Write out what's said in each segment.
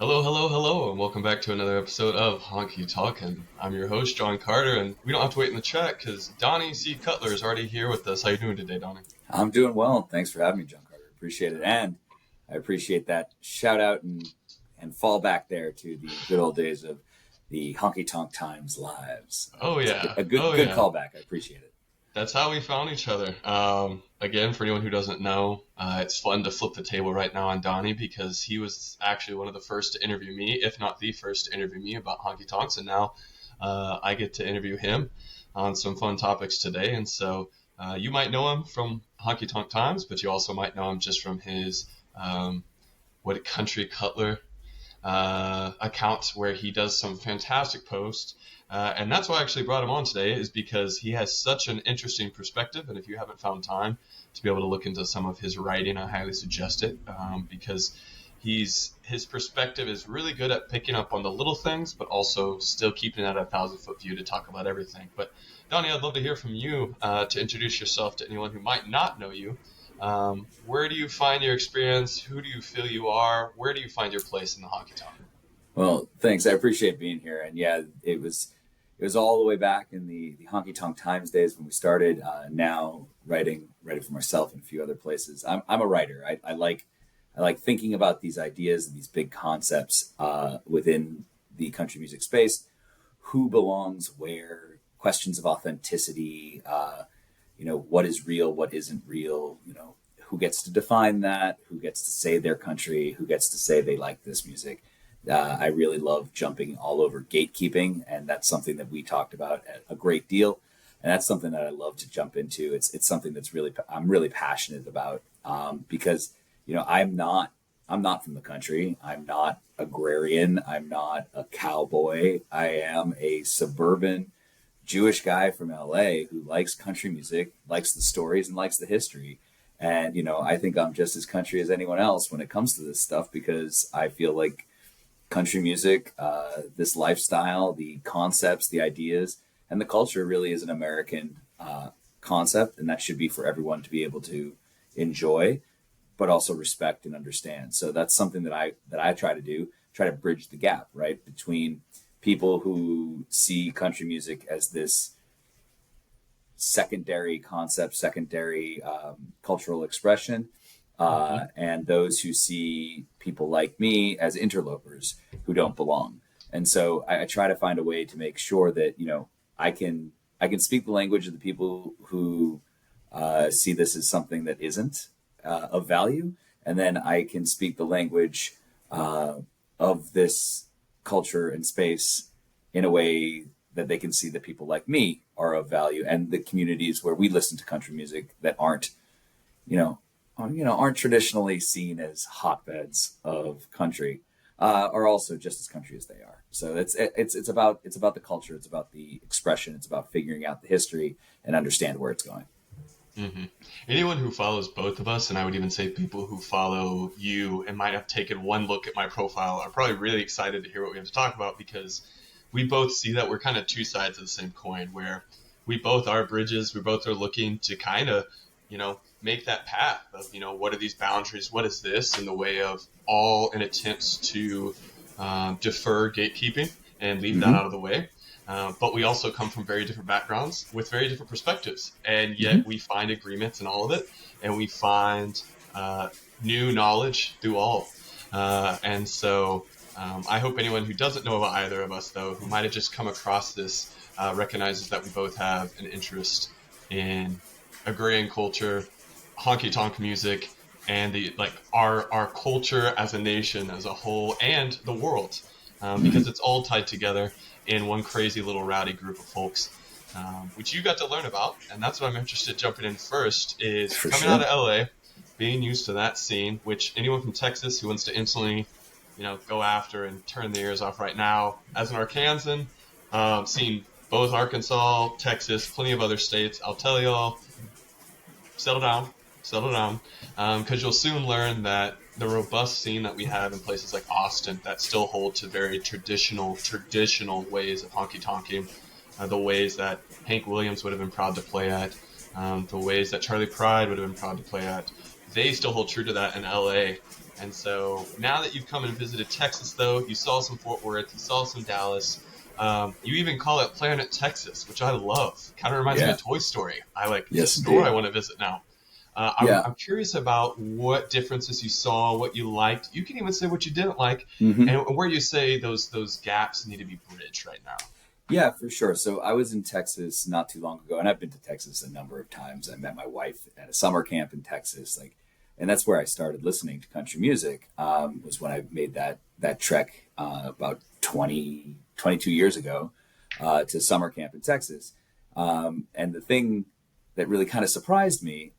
Hello, hello, hello, and welcome back to another episode of Honky Talkin. I'm your host, John Carter, and we don't have to wait in the chat because Donnie C. Cutler is already here with us. How you doing today, Donnie? I'm doing well. Thanks for having me, John Carter. Appreciate it. And I appreciate that shout out and fall back there to the good old days of the Honky Tonk Times lives. Oh It's yeah, a good oh good yeah. callback. I appreciate it. That's how we found each other. Again, for anyone who doesn't know, it's fun to flip the table right now on Donnie because he was actually one of the first to interview me, if not the first to interview me about honky tonks, and now I get to interview him on some fun topics today. And so you might know him from Honky Tonk Times, but you also might know him just from his what country Cutler account where he does some fantastic posts. And that's why I actually brought him on today, is because he has such an interesting perspective. And if you haven't found time to be able to look into some of his writing, I highly suggest it, because his perspective is really good at picking up on the little things, but also still keeping it at 1,000-foot view to talk about everything. But Donnie, I'd love to hear from you to introduce yourself to anyone who might not know you. Where do you find your experience? Who do you feel you are? Where do you find your place in the honky tonk? Well, thanks. I appreciate being here. And yeah, it was all the way back in the Honky Tonk Times days when we started. Now writing for myself and a few other places. I'm a writer. I like thinking about these ideas and these big concepts within the country music space. Who belongs where? Questions of authenticity. What is real? What isn't real? Who gets to define that? Who gets to say their country? Who gets to say they like this music? I really love jumping all over gatekeeping, and that's something that we talked about a great deal. And that's something that I love to jump into. It's something that's I'm really passionate about because I'm not from the country. I'm not agrarian. I'm not a cowboy. I am a suburban Jewish guy from LA who likes country music, likes the stories, and likes the history. And I think I'm just as country as anyone else when it comes to this stuff because I feel like country music, this lifestyle, the concepts, the ideas, and the culture really is an American concept, and that should be for everyone to be able to enjoy, but also respect and understand. So that's something that I try to do, try to bridge the gap, right, between people who see country music as this secondary concept, secondary cultural expression, Mm-hmm. and those who see people like me as interlopers who don't belong. And so I try to find a way to make sure that I can speak the language of the people who see this as something that isn't of value, and then I can speak the language of this culture and space in a way that they can see that people like me are of value, and the communities where we listen to country music that you know, aren't traditionally seen as hotbeds of country, are also just as country as they are. So it's about the culture, it's about the expression, it's about figuring out the history and understand where it's going. Mm-hmm. Anyone who follows both of us, and I would even say people who follow you and might have taken one look at my profile, are probably really excited to hear what we have to talk about because we both see that we're kind of two sides of the same coin, where we both are bridges. We both are looking to kind of, make that path of, what are these boundaries? What is this in the way of all in attempts to defer gatekeeping and leave that Mm-hmm. out of the way. But we also come from very different backgrounds with very different perspectives. And Mm-hmm. yet we find agreements in all of it. And we find new knowledge through all. And so I hope anyone who doesn't know about either of us, though, who might have just come across this, recognizes that we both have an interest in agrarian culture, honky tonk music, and the our culture as a nation as a whole and the world, Mm-hmm. because it's all tied together in one crazy little rowdy group of folks, which you got to learn about. And that's what I'm interested in jumping in first, is For coming out sure. of LA, being used to that scene, which anyone from Texas who wants to instantly, go after and turn their ears off right now. As an Arkansan, seeing both Arkansas, Texas, plenty of other states, I'll tell y'all, settle down, settle down, because you'll soon learn that the robust scene that we have in places like Austin that still hold to very traditional ways of honky tonking, the ways that Hank Williams would have been proud to play at, the ways that Charlie Pride would have been proud to play at, they still hold true to that in LA. And so now that you've come and visited Texas, though, you saw some Fort Worth, you saw some Dallas. You even call it Planet Texas, which I love. Kind of reminds me Yeah. of Toy Story. I like it's a Yes, store I indeed. want to visit now. Yeah. I'm curious about what differences you saw, what you liked. You can even say what you didn't like, Hmm. and where you say those gaps need to be bridged right now. Yeah, for sure. So I was in Texas not too long ago, and I've been to Texas a number of times. I met my wife at a summer camp in Texas, and that's where I started listening to country music. Was when I made that trek about 22 years ago to summer camp in Texas. And the thing that really kind of surprised me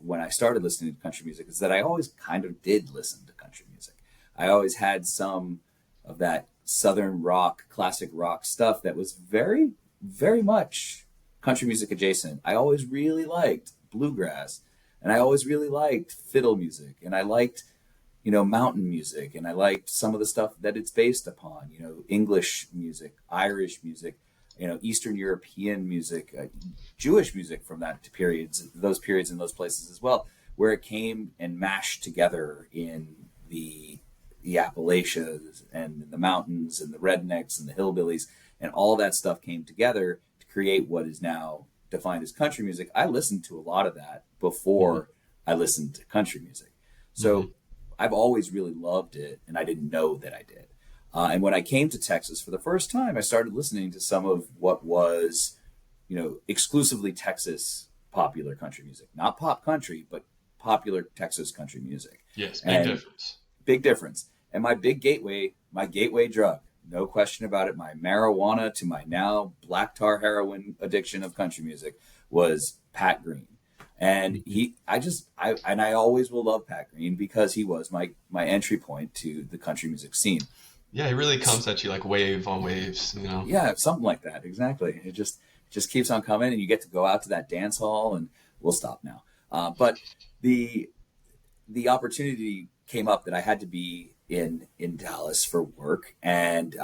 when I started listening to country music is that I always kind of did listen to country music. I always had some of that southern rock, classic rock stuff that was very, very much country music adjacent. I always really liked bluegrass, and I always really liked fiddle music, and I liked, mountain music, and I liked some of the stuff that it's based upon, English music, Irish music, Eastern European music, Jewish music from those periods in those places as well, where it came and mashed together in the Appalachians and the mountains and the rednecks and the hillbillies, and all that stuff came together to create what is now defined as country music. I listened to a lot of that Mm-hmm. before I listened to country music. Mm-hmm. So I've always really loved it, and I didn't know that I did. And when I came to Texas for the first time, I started listening to some of what was, exclusively Texas popular country music, not pop country, but popular Texas country music. Yes, big And difference. big difference. And my gateway drug, no question about it, my marijuana to my now black tar heroin addiction of country music was Pat Green. And Mm-hmm. I always will love Pat Green because he was my entry point to the country music scene. Yeah, it really comes at you like wave on waves. Yeah, something like that. Exactly. It just keeps on coming, and you get to go out to that dance hall. And we'll stop now. But the the opportunity came up that I had to be in Dallas for work, and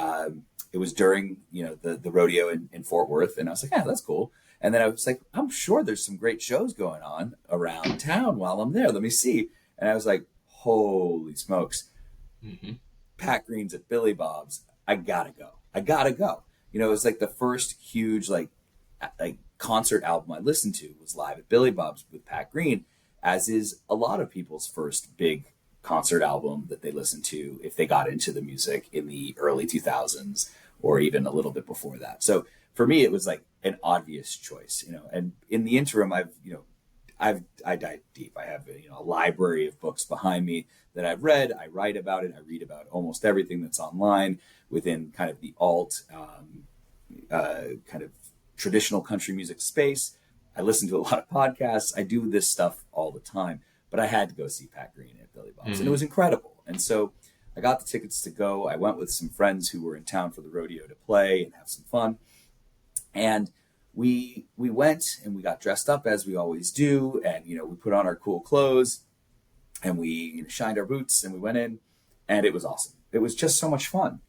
it was during the rodeo in Fort Worth, and I was like, yeah, that's cool. And then I was like, I'm sure there's some great shows going on around town while I'm there. Let me see. And I was like, holy smokes, Mm-hmm. Pat Green's at Billy Bob's. I gotta go. I gotta go. It was like the first huge like concert album I listened to was live at Billy Bob's with Pat Green, as is a lot of people's first big concert album that they listened to if they got into the music in the early 2000s or even a little bit before that. So for me, it was like an obvious choice, And in the interim, I dive deep. I have a library of books behind me that I've read. I write about it. I read about almost everything that's online within kind of the alt kind of traditional country music space. I listen to a lot of podcasts. I do this stuff all the time, but I had to go see Pat Green at Billy Bob's, and it Mm-hmm. was incredible. And so I got the tickets to go. I went with some friends who were in town for the rodeo to play and have some fun. And we went and we got dressed up as we always do, and we put on our cool clothes, and we shined our boots, and we went in, and it was awesome. It was just so much fun.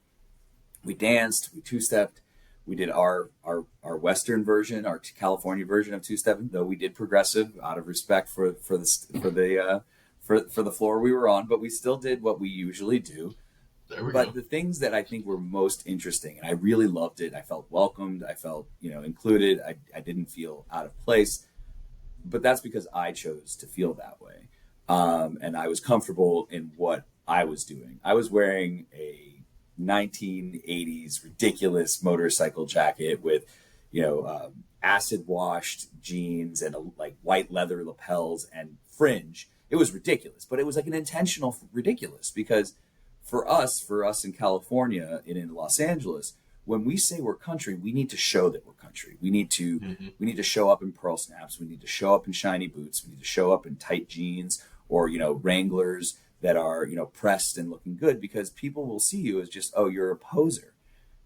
We danced, we two-stepped, we did our Western version, our California version of two-stepping, though we did progressive out of respect for the floor we were on, but we still did what we usually do. There we But go. the things that I think were most interesting, and I really loved it, I felt welcomed, I felt included, I didn't feel out of place, but that's because I chose to feel that way. And I was comfortable in what I was doing. I was wearing a 1980s ridiculous motorcycle jacket with, acid washed jeans and like white leather lapels and fringe. It was ridiculous, but it was like an intentional ridiculous because for us in California and in Los Angeles, when we say we're country, we need to show that we're country. We need to Mm-hmm. we need to show up in pearl snaps. We need to show up in shiny boots. We need to show up in tight jeans or Wranglers that are pressed and looking good because people will see you as just, oh, you're a poser.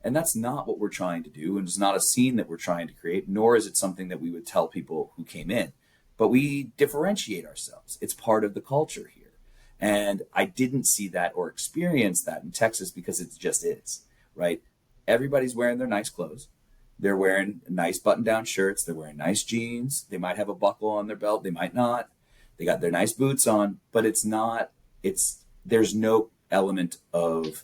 And that's not what we're trying to do, and it's not a scene that we're trying to create, nor is it something that we would tell people who came in. But we differentiate ourselves. It's part of the culture here. And I didn't see that or experience that in Texas because it just is, right? Everybody's wearing their nice clothes. They're wearing nice button-down shirts. They're wearing nice jeans. They might have a buckle on their belt. They might not. They got their nice boots on, but it's not. It's there's no element of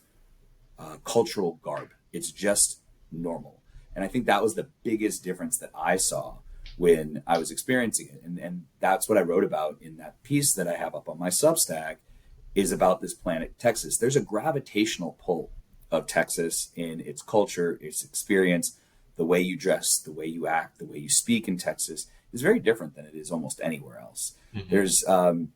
cultural garb. It's just normal. And I think that was the biggest difference that I saw when I was experiencing it. And that's what I wrote about in that piece that I have up on my Substack, is about this planet Texas. There's a gravitational pull of Texas in its culture, its experience. The way you dress, the way you act, the way you speak in Texas is very different than it is almost anywhere else. Mm-hmm. There's, and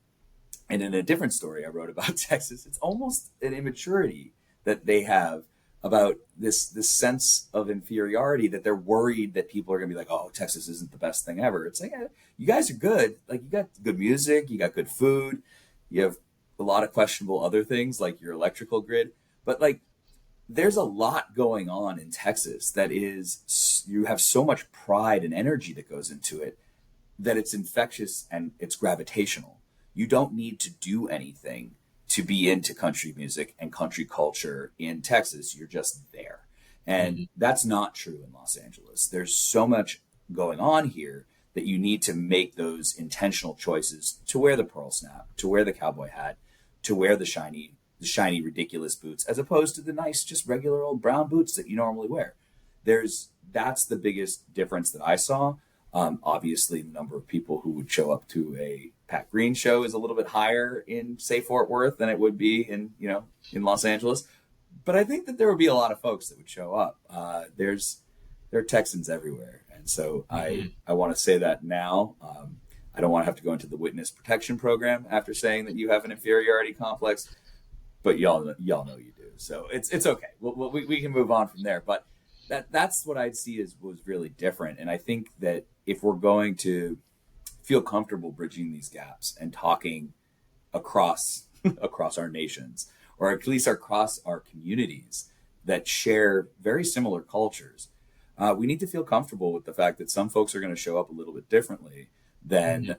in a different story I wrote about Texas, it's almost an immaturity that they have about this sense of inferiority, that they're worried that people are going to be like, oh, Texas isn't the best thing ever. It's like, you guys are good. Like, you got good music, you got good food, you have a lot of questionable other things like your electrical grid. But like, there's a lot going on in Texas that is, you have so much pride and energy that goes into it that it's infectious and it's gravitational. You don't need to do anything to be into country music and country culture in Texas. You're just there. And that's not true in Los Angeles. There's so much going on here that you need to make those intentional choices to wear the pearl snap, to wear the cowboy hat, to wear the shiny, ridiculous boots, as opposed to the nice, just regular old brown boots that you normally wear. That's the biggest difference that I saw. Obviously, the number of people who would show up to a Pat Green show is a little bit higher in, say, Fort Worth than it would be in Los Angeles. But I think that there would be a lot of folks that would show up. There are Texans everywhere. And so I want to say that now. I don't want to have to go into the witness protection program after saying that you have an inferiority complex, but y'all know you do. So it's okay. We can move on from there. But that's what I'd see was really different. And I think that if we're going to feel comfortable bridging these gaps and talking across our nations, or at least across our communities that share very similar cultures, we need to feel comfortable with the fact that some folks are going to show up a little bit differently than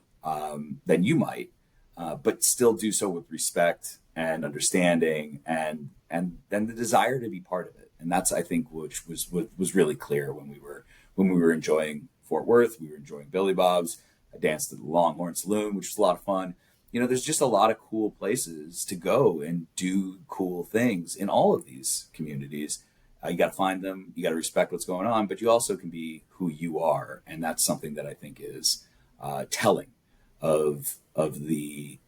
you might, but still do so with respect and understanding and then the desire to be part of it. And that's, I think, which was really clear when we were enjoying Fort Worth. We were enjoying Billy Bob's. I danced at the Longhorn Saloon, which was a lot of fun. There's just a lot of cool places to go and do cool things in all of these communities. You got to find them. You got to respect what's going on, but you also can be who you are. And that's something that I think is telling of the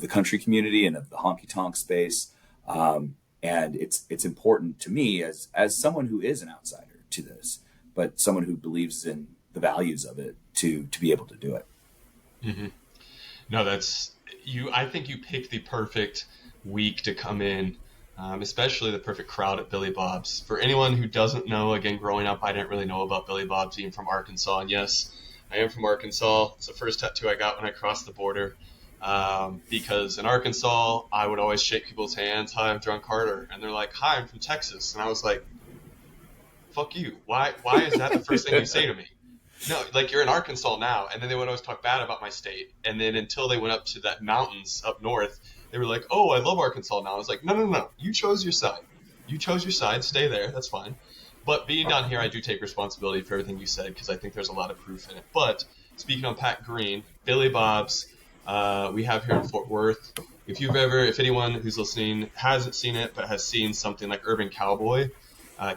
country community and of the honky tonk space. And it's important to me as someone who is an outsider to this, but someone who believes in the values of it to be able to do it. Mm-hmm. No, that's you. I think you picked the perfect week to come in, especially the perfect crowd at Billy Bob's. For anyone who doesn't know, again, growing up, I didn't really know about Billy Bob's, being from Arkansas. And yes, I am from Arkansas. It's the first tattoo I got when I crossed the border. Because in Arkansas, I would always shake people's hands. Hi, I'm Drunk Carter. And they're like, hi, I'm from Texas. And I was like, fuck you. Why is that the first thing you say to me? No, like, you're in Arkansas now. And then they would always talk bad about my state. And then until they went up to that mountains up north, they were like, oh, I love Arkansas now. I was like, no. You chose your side. You chose your side. Stay there. That's fine. But being down here, I do take responsibility for everything you said, because I think there's a lot of proof in it. But speaking on Pat Green, Billy Bob's, we have here in Fort Worth. If anyone who's listening hasn't seen it, but has seen something like Urban Cowboy,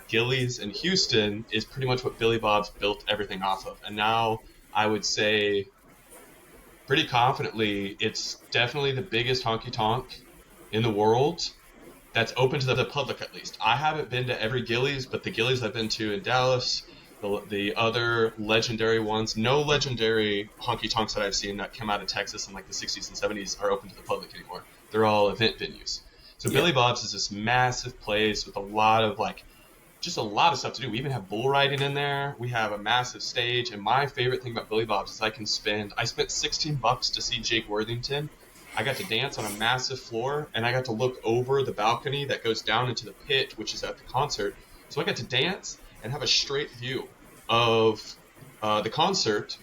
Gillies in Houston is pretty much what Billy Bob's built everything off of. And now I would say pretty confidently, it's definitely the biggest honky tonk in the world that's open to the public, at least. I haven't been to every Gillies, but the Gillies I've been to in Dallas, the other legendary ones, no legendary honky tonks that I've seen that come out of Texas in like the 60s and 70s are open to the public anymore. They're all event venues. So Billy Bob's is this massive place with a lot of stuff to do. We even have bull riding in there. We have a massive stage. And my favorite thing about Billy Bob's is I spent $16 to see Jake Worthington. I got to dance on a massive floor, and I got to look over the balcony that goes down into the pit, which is at the concert. So I got to dance and have a straight view of the concert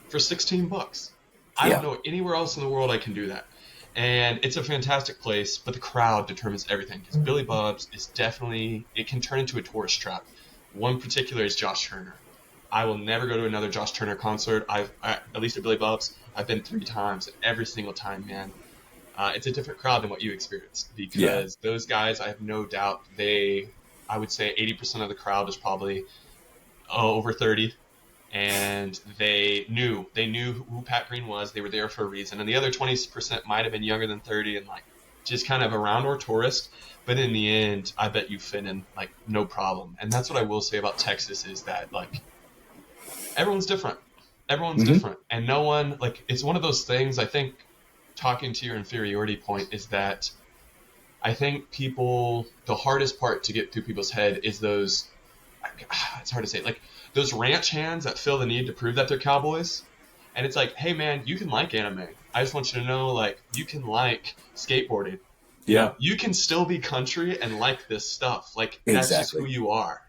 for $16. I don't know anywhere else in the world I can do that. And it's a fantastic place, but the crowd determines everything, because Billy Bob's is definitely, it can turn into a tourist trap. One particular is Josh Turner. I will never go to another Josh Turner concert. At least at Billy Bob's, I've been 3 times, and every single time, man, it's a different crowd than what you experienced, Yeah. because those guys, I have no doubt, I would say 80% of the crowd is probably over 30, and they knew who Pat Green was. They were there for a reason, and the other 20% might have been younger than 30 and like just kind of around or tourist. But in the end, I bet you fit in like no problem. And that's what I will say about Texas is that like everyone's different. Everyone's Hmm. different, and no one like it's one of those things. I think talking to your inferiority point is that I think the hardest part to get through people's head is those, it's hard to say, like those ranch hands that feel the need to prove that they're cowboys. And it's like, hey man, you can like anime. I just want you to know, like, you can like skateboarding. Yeah. You can still be country and like this stuff. Like, that's just who Exactly. you are?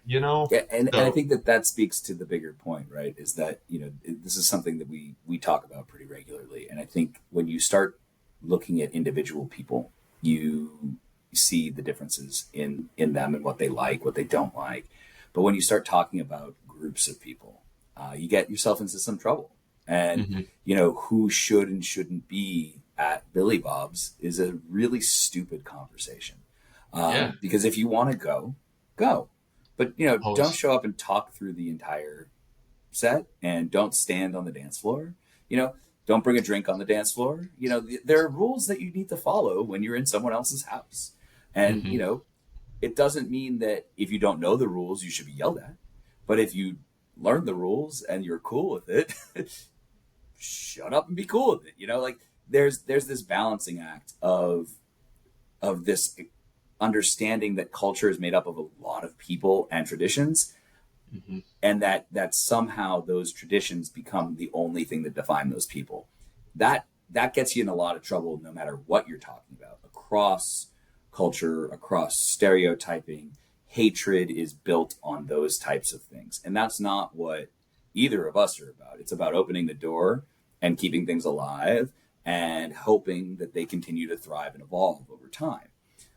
Yeah, and I So, think that speaks to the bigger point, right? Is that this is something that we talk about pretty regularly, and I think when you start looking at individual people, you see the differences in them and what they like, what they don't like. But when you start talking about groups of people, you get yourself into some trouble. And mhm. who should and shouldn't be at Billy Bob's is a really stupid conversation. Yeah, Because if you want to go, go. But don't always. show up and talk through the entire set, and don't stand on the dance floor. You know, don't bring a drink on the dance floor. There are rules that you need to follow when you're in someone else's house. And Hmm. it doesn't mean that if you don't know the rules, you should be yelled at. But if you learn the rules and you're cool with it, shut up and be cool with it. Like there's this balancing act of this understanding that culture is made up of a lot of people and traditions, Hmm. and that somehow those traditions become the only thing that define those people. That gets you in a lot of trouble no matter what you're talking about. Across culture, across stereotyping, hatred is built on those types of things, and that's not what either of us are about. It's about opening the door and keeping things alive and hoping that they continue to thrive and evolve over time.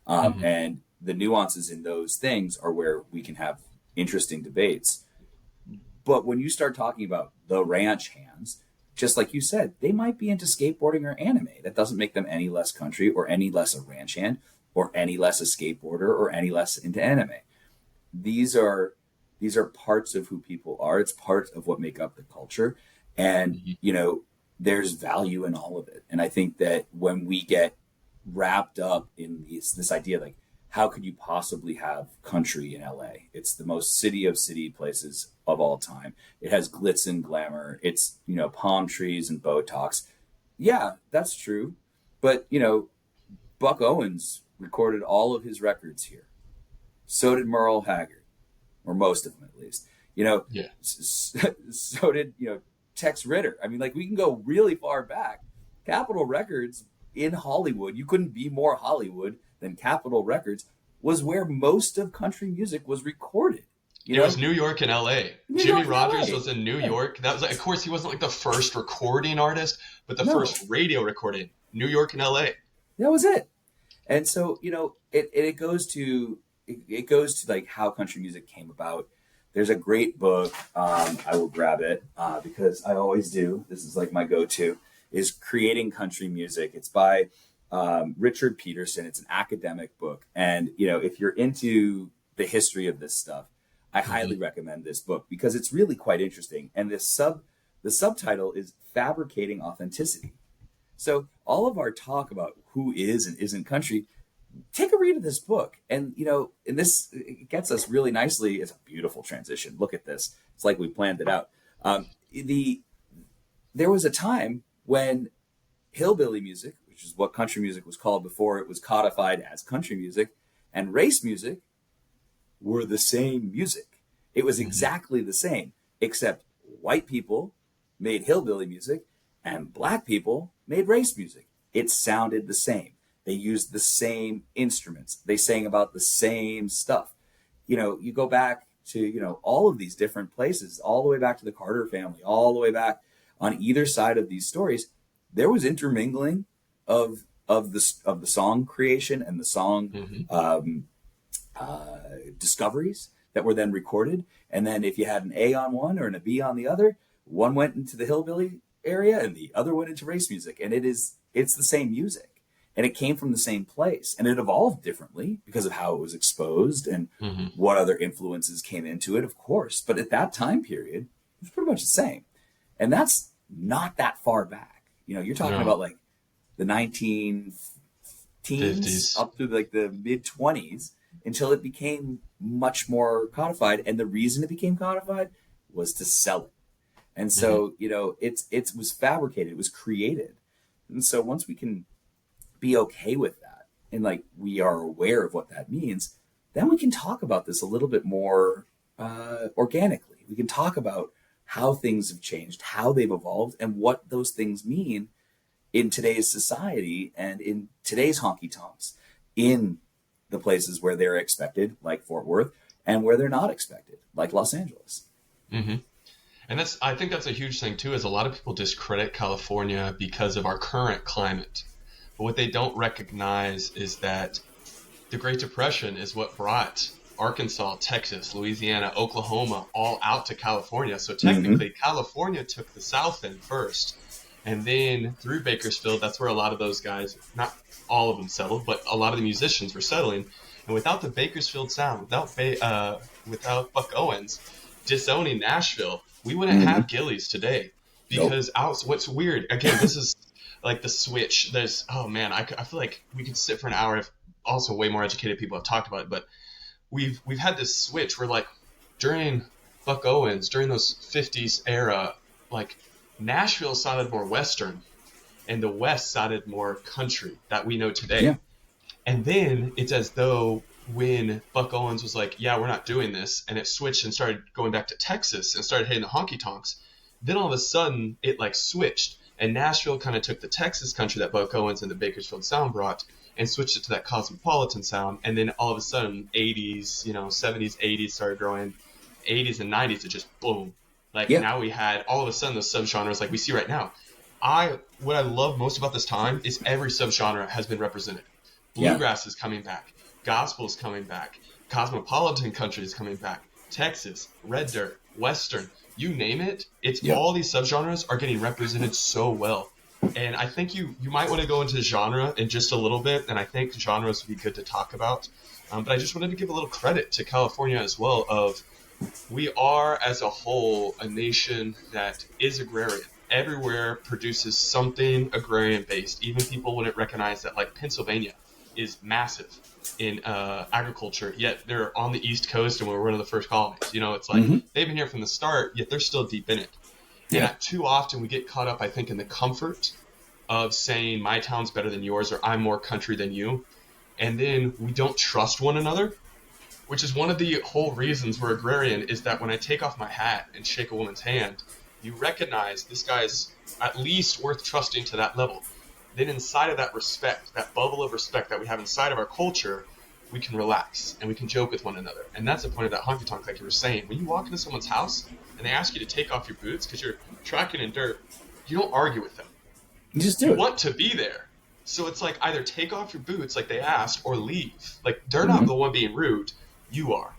Hmm. And the nuances in those things are where we can have interesting debates. But when you start talking about the ranch hands, just like you said, they might be into skateboarding or anime. That doesn't make them any less country or any less a ranch hand or any less a skateboarder or any less into anime. These are these are parts of who people are. It's part of what make up the culture. And, Hmm. there's value in all of it. And I think that when we get wrapped up in this idea, like, how could you possibly have country in LA? It's the most city of city places of all time. It has glitz and glamour. It's, palm trees and Botox. Yeah, that's true. But, Buck Owens recorded all of his records here. So did Merle Haggard, or most of them at least. Yeah. So did, Tex Ritter. I mean, like, we can go really far back. Capitol Records in Hollywood, you couldn't be more Hollywood than Capitol Records, was where most of country music was recorded. You It was know, New York and LA. New Jimmy York and Rogers LA. was in New Yeah. York. That was like, of course, he wasn't like the first recording artist, but the No, first radio recording. New York and LA. that was it. And so, it goes to like how country music came about. There's a great book. I will grab it because I always do. This is like my go-to. Is Creating Country Music. It's by Richard Peterson. It's an academic book, and if you're into the history of this stuff, I highly Hmm. recommend this book because it's really quite interesting. And the subtitle is Fabricating Authenticity. So all of our talk about who is and isn't country, take a read of this book. And this it gets us really nicely. It's a beautiful transition. Look at this. It's like we planned it out. There was a time when hillbilly music, which is what country music was called before it was codified as country music, and race music were the same music. It was Hmm. exactly the same, except white people made hillbilly music and black people made race music. It sounded the same. They used the same instruments. They sang about the same stuff. You go back to, all of these different places, all the way back to the Carter family, all the way back on either side of these stories, there was intermingling of the song creation and the song Hmm. um, discoveries that were then recorded. And then if you had an A on one or an a B on the other, one went into the hillbilly area and the other went into race music. And it's the same music. and it came from the same place, and it evolved differently because of how it was exposed and Hmm. what other influences came into it, of course. But at that time period, it was pretty much the same. And that's not that far back. You're talking No, about like the 19 teens 50s. up through like the mid 20s until it became much more codified. And the reason it became codified was to sell it. And Hmm. so, it was fabricated, it was created. And so once we can be okay with that and like we are aware of what that means, then we can talk about this a little bit more organically. We can talk about how things have changed, how they've evolved, and what those things mean in today's society and in today's honky tonks, in the places where they're expected, like Fort Worth, and where they're not expected, like Los Angeles. Hmm. And I think that's a huge thing too, is a lot of people discredit California because of our current climate. But what they don't recognize is that the Great Depression is what brought Arkansas, Texas, Louisiana, Oklahoma all out to California. So Mm-hmm. technically, California took the South in first. And then through Bakersfield, that's where a lot of those guys, not all of them settled, but a lot of the musicians were settling. And without the Bakersfield sound, without Buck Owens disowning Nashville, we wouldn't Mm-hmm. have Gillies today. Nope. Because what's weird, again, this is like the switch. There's, oh man, I feel like we could sit for an hour if also way more educated people have talked about it, but we've had this switch where like during Buck Owens, during those 50s era, like Nashville sounded more Western and the West sounded more country that we know Yeah. today. And then it's as though when Buck Owens was like, yeah, we're not doing this, and it switched and started going back to Texas and started hitting the honky tonks, then all of a sudden it like switched. And Nashville kind of took the Texas country that Buck Owens and the Bakersfield sound brought and switched it to that cosmopolitan sound. And then all of a sudden, 80s, 70s, 80s started growing. 80s and 90s, it just boom. Like Yeah. now we had all of a sudden those subgenres like we see right now. What I love most about this time is every subgenre has been represented. Yeah. Bluegrass is coming back, gospel is coming back, cosmopolitan country is coming back, Texas, red dirt, western, you name it. It's Yep. all these subgenres are getting represented so well. And I think you might want to go into genre in just a little bit, and I think genres would be good to talk about. But I just wanted to give a little credit to California as well. Of we are as a whole a nation that is agrarian. Everywhere produces something agrarian based. Even people wouldn't recognize that, like Pennsylvania is massive in agriculture, yet they're on the East Coast and we're one of the first colonies. It's like Mm-hmm. they've been here from the start, yet they're still deep in it. Yeah. And too often we get caught up, I think, in the comfort of saying my town's better than yours or I'm more country than you. And then we don't trust one another, which is one of the whole reasons we're agrarian, is that when I take off my hat and shake a woman's hand, you recognize this guy's at least worth trusting to that level. Then inside of that respect, that bubble of respect that we have inside of our culture, we can relax and we can joke with one another. And that's the point of that honky tonk, like you were saying. When you walk into someone's house and they ask you to take off your boots because you're tracking in dirt, you don't argue with them. You just do You it. want to be there. So it's like either take off your boots like they asked or leave. Like they're not Mm-hmm. the one being rude, you are.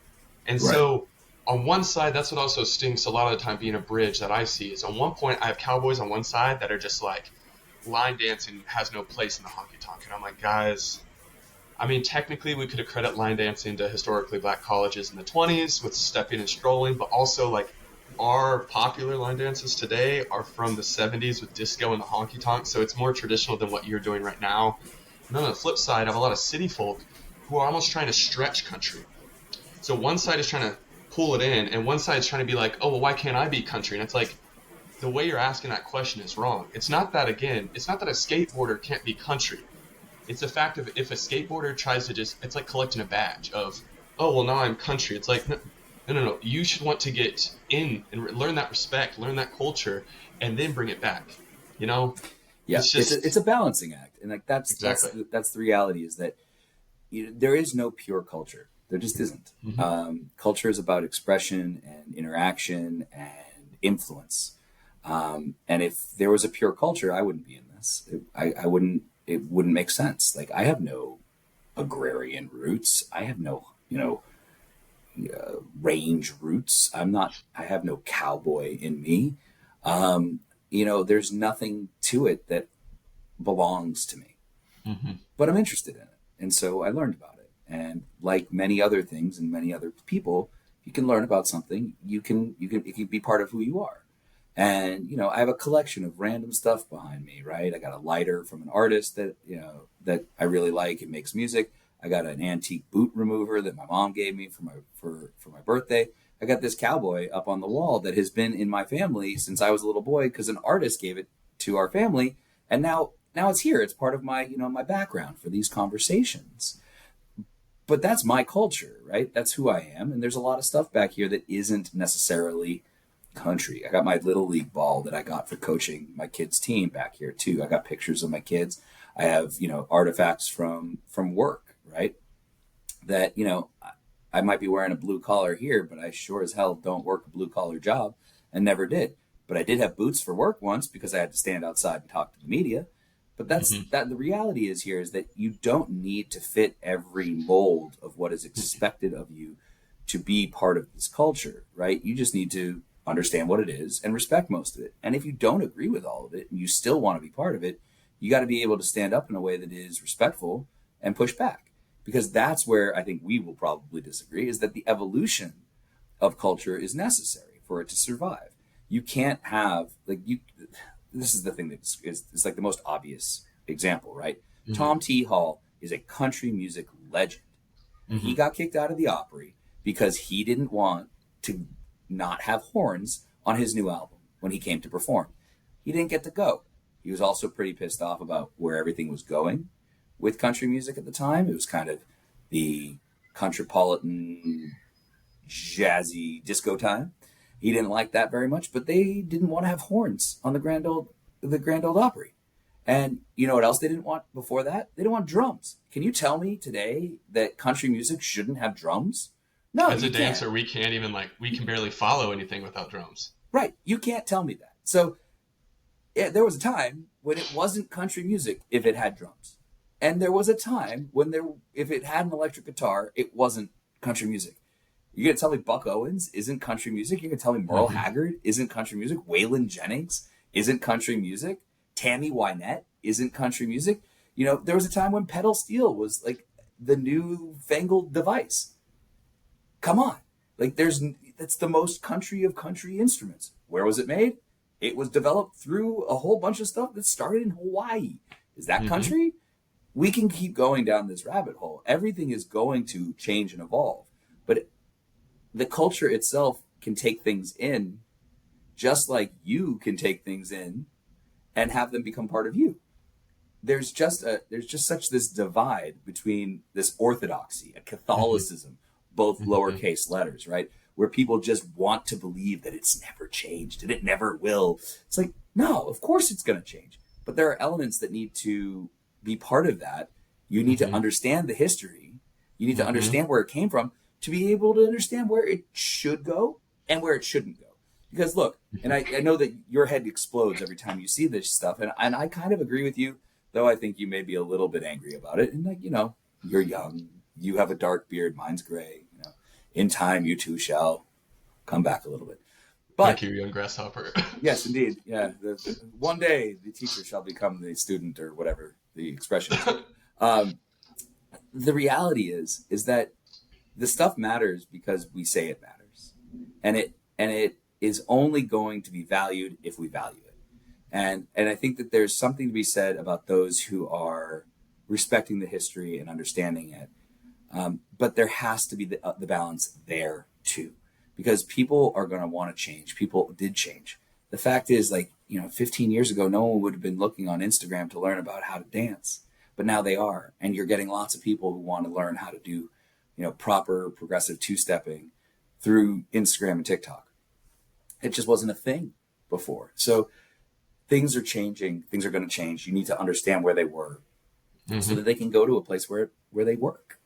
And Right. so on one side, that's what also stinks a lot of the time being a bridge that I see is on one point I have cowboys on one side that are just like line dancing has no place in the honky tonk. And I'm like, guys, I mean, technically we could accredit line dancing to historically black colleges in the 20s with stepping and strolling, but also like our popular line dances today are from the 70s with disco and the honky tonk, so it's more traditional than what you're doing right now. And then on the flip side, I have a lot of city folk who are almost trying to stretch country. So one side is trying to pull it in, and one side is trying to be like, oh, well, why can't I be country? And it's like, the way you're asking that question is wrong. It's not that, again, it's not that a skateboarder can't be country. It's the fact of if a skateboarder tries to just, it's like collecting a badge of, oh, well, now I'm country. It's like, no, no, no, no. You should want to get in and learn that respect, learn that culture, and then bring it back. You know, Yeah. it's It's just a balancing act, and like exactly. that's the reality is that there is no pure culture. There just isn't. Hmm. Culture is about expression and interaction and influence. And if there was a pure culture, I wouldn't be in this. I wouldn't. It wouldn't make sense. Like I have no agrarian roots. I have no range roots. I'm not. I have no cowboy in me. There's nothing to it that belongs to me. Hmm. but I'm interested in it. And so I learned about it. And like many other things and many other people, you can learn about something, it can be part of who you are. And, I have a collection of random stuff behind me, right? I got a lighter from an artist that I really like and makes music. I got an antique boot remover that my mom gave me for my birthday. I got this cowboy up on the wall that has been in my family since I was a little boy because an artist gave it to our family, and now it's here. It's part of my my background for these conversations. But that's my culture, right? That's who I am, and there's a lot of stuff back here that isn't necessarily country. I got my little league ball that I got for coaching my kids' team back here too. I got pictures of my kids. I have artifacts from work, right? That I might be wearing a blue collar here, but I sure as hell don't work a blue collar job and never did. But I did have boots for work once because I had to stand outside and talk to the media. But Hmm. the reality is that you don't need to fit every mold of what is expected of you to be part of this culture, right? You just need to understand what it is and respect most of it. And if you don't agree with all of it and you still want to be part of it, you got to be able to stand up in a way that is respectful and push back. Because that's where I think we will probably disagree, is that the evolution of culture is necessary for it to survive. You can't have like you this is the thing that is like the most obvious example, right? Hmm. Tom T. Hall is a country music legend. And he Hmm. got kicked out of the Opry because he didn't want to not have horns on his new album when he came to perform. He didn't get to go. He was also pretty pissed off about where everything was going with country music at the time. It was kind of the countrypolitan, jazzy disco time. He didn't like that very much, but they didn't want to have horns on the Grand Old Opry. And you know what else they didn't want before that? They didn't want drums. Can you tell me today that country music shouldn't have drums? No, As a you can't. dancer, we can't even we can barely follow anything without drums. Right, you can't tell me that. So yeah, there was a time when it wasn't country music if it had drums, and there was a time when if it had an electric guitar, it wasn't country music. You're gonna tell me Buck Owens isn't country music? You're gonna tell me Merle Hmm. Haggard isn't country music? Waylon Jennings isn't country music? Tammy Wynette isn't country music? There was a time when pedal steel was like the new fangled device. Come on, like that's the most country of country instruments. Where was it made? It was developed through a whole bunch of stuff that started in Hawaii. Is that Hmm. country? We can keep going down this rabbit hole. Everything is going to change and evolve, but the culture itself can take things in just like you can take things in and have them become part of you. There's just such this divide between this orthodoxy and Hmm. Catholicism, both Hmm. lowercase letters, right? Where people just want to believe that it's never changed and it never will. It's like, no, of course it's going to change. But there are elements that need to be part of that. You need to Hmm. understand the history. You need to Hmm. understand where it came from to be able to understand where it should go and where it shouldn't go. Because look, and I know that your head explodes every time you see this stuff, and I kind of agree with you, though I think you may be a little bit angry about it. And like, you're young, you have a dark beard, mine's gray. In time, you too shall come back a little bit. Thank But you, young grasshopper. yes, indeed, yeah. One day, the teacher shall become the student, or whatever the expression is. Um, the reality is that the stuff matters because we say it matters, and it is only going to be valued if we value it. And I think that there's something to be said about those who are respecting the history and understanding it. But there has to be the balance there too, because people are going to want to change. People did change. The fact is, like, 15 years ago, no one would have been looking on Instagram to learn about how to dance, but now they are, and you're getting lots of people who want to learn how to do, proper progressive two-stepping through Instagram and TikTok. It just wasn't a thing before. So things are changing. Things are going to change. You need to understand where they were so Hmm. that they can go to a place where they work.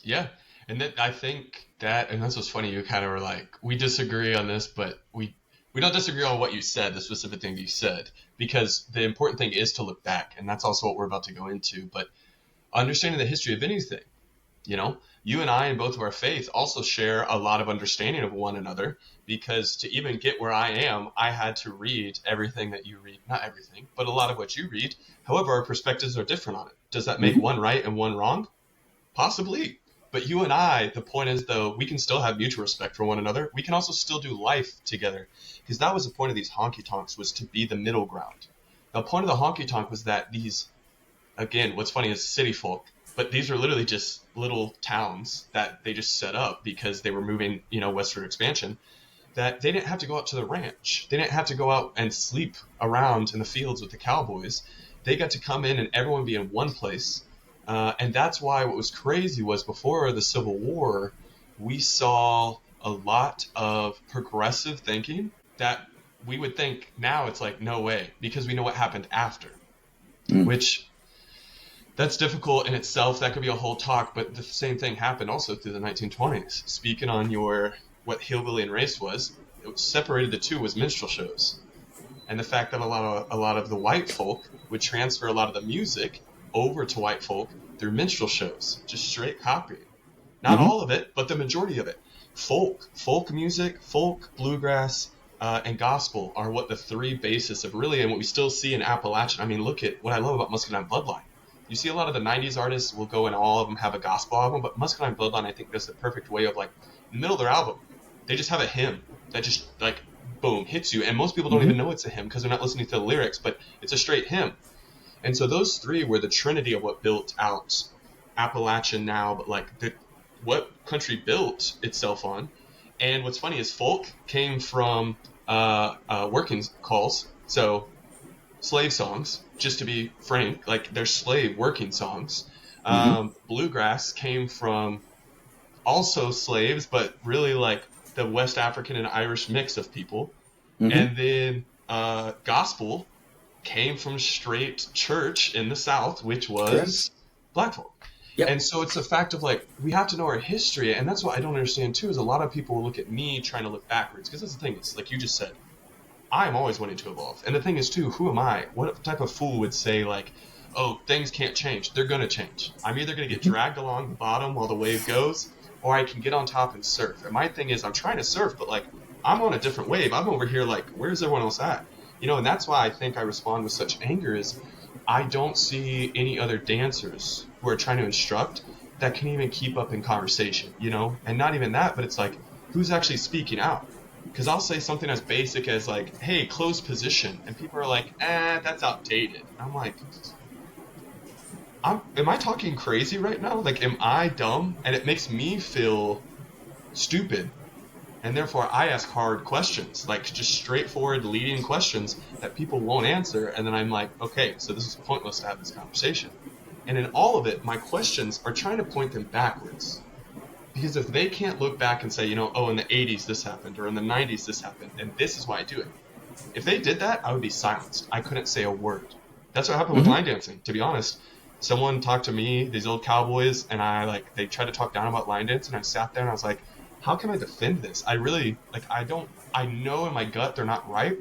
Yeah. And then I think that, and that's what's funny, you kind of were like, we disagree on this, but we don't disagree on what you said, the specific thing you said, because the important thing is to look back. And that's also what we're about to go into. But understanding the history of anything, you know, you and I in both of our faith also share a lot of understanding of one another, because to even get where I am, I had to read everything that you read. Not everything, but a lot of what you read. However, our perspectives are different on it. Does that make Mhm. one right and one wrong? Possibly. But you and I, the point is, though, we can still have mutual respect for one another. We can also still do life together. Because that was the point of these honky tonks, was to be the middle ground. The point of the honky tonk was that these, again, what's funny is city folk, but these are literally just little towns that they just set up because they were moving, westward expansion, that they didn't have to go out to the ranch. They didn't have to go out and sleep around in the fields with the cowboys. They got to come in and everyone be in one place. And that's why what was crazy was before the Civil War, we saw a lot of progressive thinking that we would think now it's like, no way, because we know what happened after, Mm. which that's difficult in itself. That could be a whole talk, but the same thing happened also through the 1920s. Speaking on what hillbilly and race was, it separated the two was minstrel shows, and the fact that a lot of the white folk would transfer a lot of the music over to white folk through minstrel shows, just straight copying. Not Mhm. all of it, but the majority of it. Folk music, folk, bluegrass, and gospel are what the three basis of really, and what we still see in Appalachian. I mean, look at what I love about Muscadine Bloodline. You see a lot of the 90s artists will go and all of them have a gospel album, but Muscadine Bloodline, I think, does the perfect way of like, in the middle of their album, they just have a hymn that just like, boom, hits you. And most people don't even Mhm. know it's a hymn because they're not listening to the lyrics, but it's a straight hymn. And so those three were the trinity of what built out Appalachian now, but like what country built itself on. And what's funny is folk came from working calls, so slave songs, just to be frank, like they're slave working songs. Mhm. Bluegrass came from also slaves, but really like the West African and Irish mix of people. Mhm. And then gospel came from straight church in the South, which Correct. was black folk. Yep. And so it's a fact of like, we have to know our history. And that's what I don't understand too, is a lot of people will look at me trying to look backwards. Because that's the thing, is like you just said, I'm always wanting to evolve. And the thing is too, who am I? What type of fool would say like, oh, things can't change. They're going to change. I'm either going to get Mhm. dragged along the bottom while the wave goes, or I can get on top and surf. And my thing is, I'm trying to surf, but like, I'm on a different wave. I'm over here like, where's everyone else at? And that's why I think I respond with such anger, is I don't see any other dancers who are trying to instruct that can even keep up in conversation. And not even that, but it's like, who's actually speaking out? Because I'll say something as basic as like, hey, close position. And people are like, that's outdated. I'm like, am I talking crazy right now? Like, am I dumb? And it makes me feel stupid. And therefore, I ask hard questions, like just straightforward leading questions that people won't answer. And then I'm like, okay, so this is pointless to have this conversation. And in all of it, my questions are trying to point them backwards. Because if they can't look back and say, oh, in the 80s this happened, or in the 90s this happened, and this is why I do it. If they did that, I would be silenced. I couldn't say a word. That's what happened with Mhm. line dancing, to be honest. Someone talked to me, these old cowboys, and they tried to talk down about line dancing. I sat there and I was like, how can I defend this? I really, I know in my gut they're not right.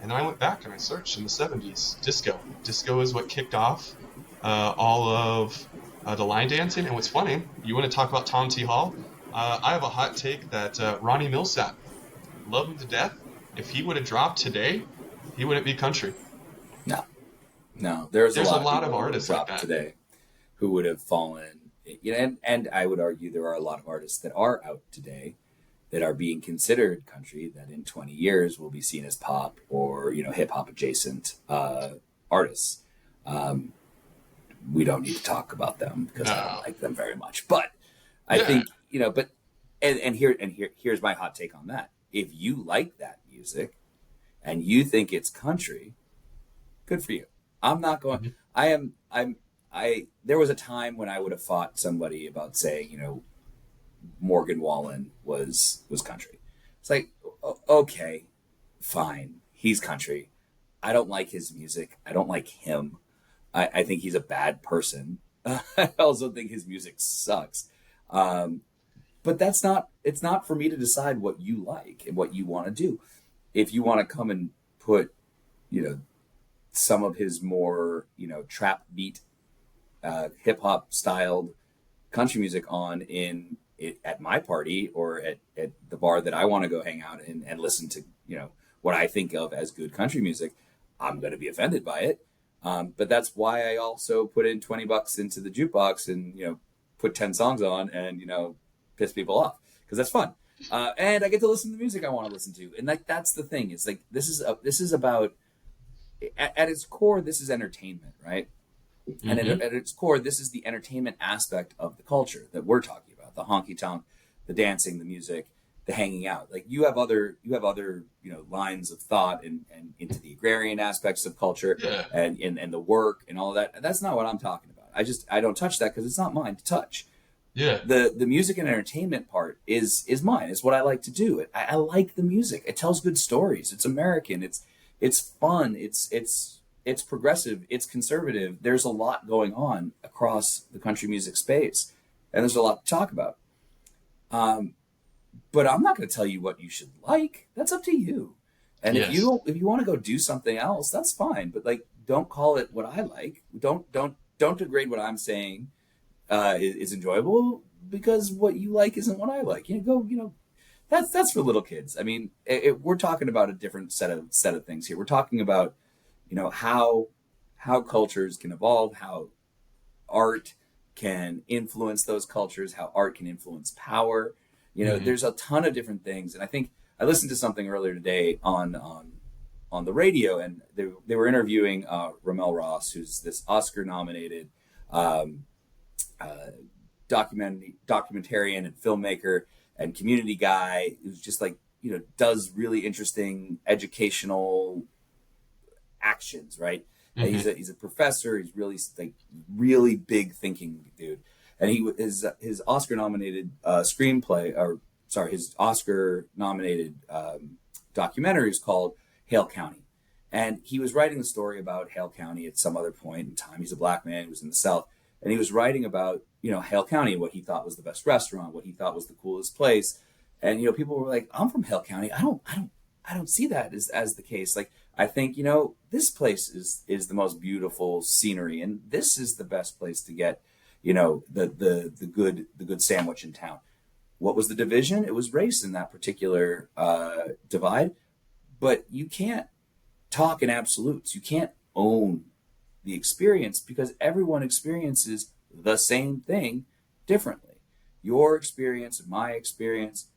And then I went back and I searched in the 70s, disco. Disco is what kicked off all of the line dancing. And what's funny, you want to talk about Tom T. Hall? I have a hot take that Ronnie Millsap, love him to death. If he would have dropped today, he wouldn't be country. No. No. There's a There's a lot of lot of people who would have artists like dropped that. today who would have fallen. And I would argue there are a lot of artists that are out today that are being considered country that in 20 years will be seen as pop or hip hop adjacent artists. Um, we don't need to talk about them because I don't No. like them very much. But I Yeah. think but here's my hot take on that. If you like that music and you think it's country, good for you. I'm not going. Mhm. I am. I'm. I. There was a time when I would have fought somebody about saying Morgan Wallen was country. It's like okay, fine, he's country. I don't like his music. I don't like him. I think he's a bad person. I also think his music sucks. Um, but that's not. It's not for me to decide what you like and what you want to do. If you want to come and put, you know, some of his more, trap beat, hip hop styled country music on at my party or at the bar that I want to go hang out and listen to, what I think of as good country music, I'm going to be offended by it. But that's why I also put in $20 into the jukebox and, put 10 songs on and, piss people off because that's fun. And I get to listen to the music I want to listen to. And that's the thing. It's like, this is about, at its core, this is entertainment, right? Mm-hmm. And at its core, this is the entertainment aspect of the culture that we're talking about: the honky tonk, the dancing, the music, the hanging out. Like you have other lines of thought and into the agrarian aspects of culture, Yeah. and the work and all of that. That's not what I'm talking about. I don't touch that because it's not mine to touch. Yeah. The music and entertainment part is mine. It's what I like to do. I like the music. It tells good stories. It's American. It's fun. It's progressive. It's conservative. There's a lot going on across the country music space, and there's a lot to talk about. But I'm not going to tell you what you should like. That's up to you. And Yes. if you want to go do something else, that's fine. But like, don't call it what I like. Don't degrade what I'm saying is enjoyable because what you like isn't what I like. That's for little kids. I mean, we're talking about a different set of things here. We're talking about, how cultures can evolve, how art can influence those cultures, how art can influence power. There's a ton of different things. And I think I listened to something earlier today on the radio, and they were interviewing Ramel Ross, who's this Oscar-nominated documentarian and filmmaker and community guy who's just like, does really interesting educational actions, right? Mm-hmm. And he's a professor. He's really really big thinking dude. And his Oscar-nominated his Oscar-nominated documentary is called Hale County. And he was writing the story about Hale County at some other point in time. He's a black man. He was in the South. And he was writing about, Hale County, what he thought was the best restaurant, what he thought was the coolest place. And, people were like, I'm from Hale County. I don't see that as the case. Like, I think, this place is the most beautiful scenery, and this is the best place to get, the good sandwich in town. What was the division? It was race in that particular divide. But you can't talk in absolutes. You can't own the experience because everyone experiences the same thing differently. Your experience and my experience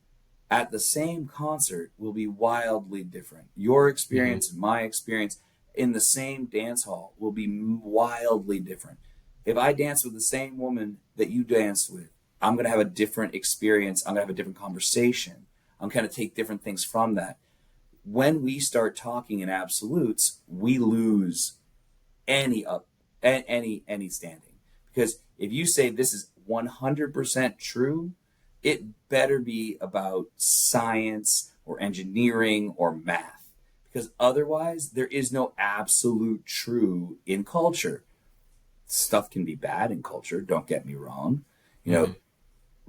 at the same concert will be wildly different. Your experience and my experience in the same dance hall will be wildly different. If I dance with the same woman that you dance with, I'm going to have a different experience. I'm going to have a different conversation. I'm going to take different things from that. When we start talking in absolutes, we lose any standing. Because if you say this is 100% true, it better be about science or engineering or math, because otherwise there is no absolute true in culture. Stuff can be bad in culture. Don't get me wrong.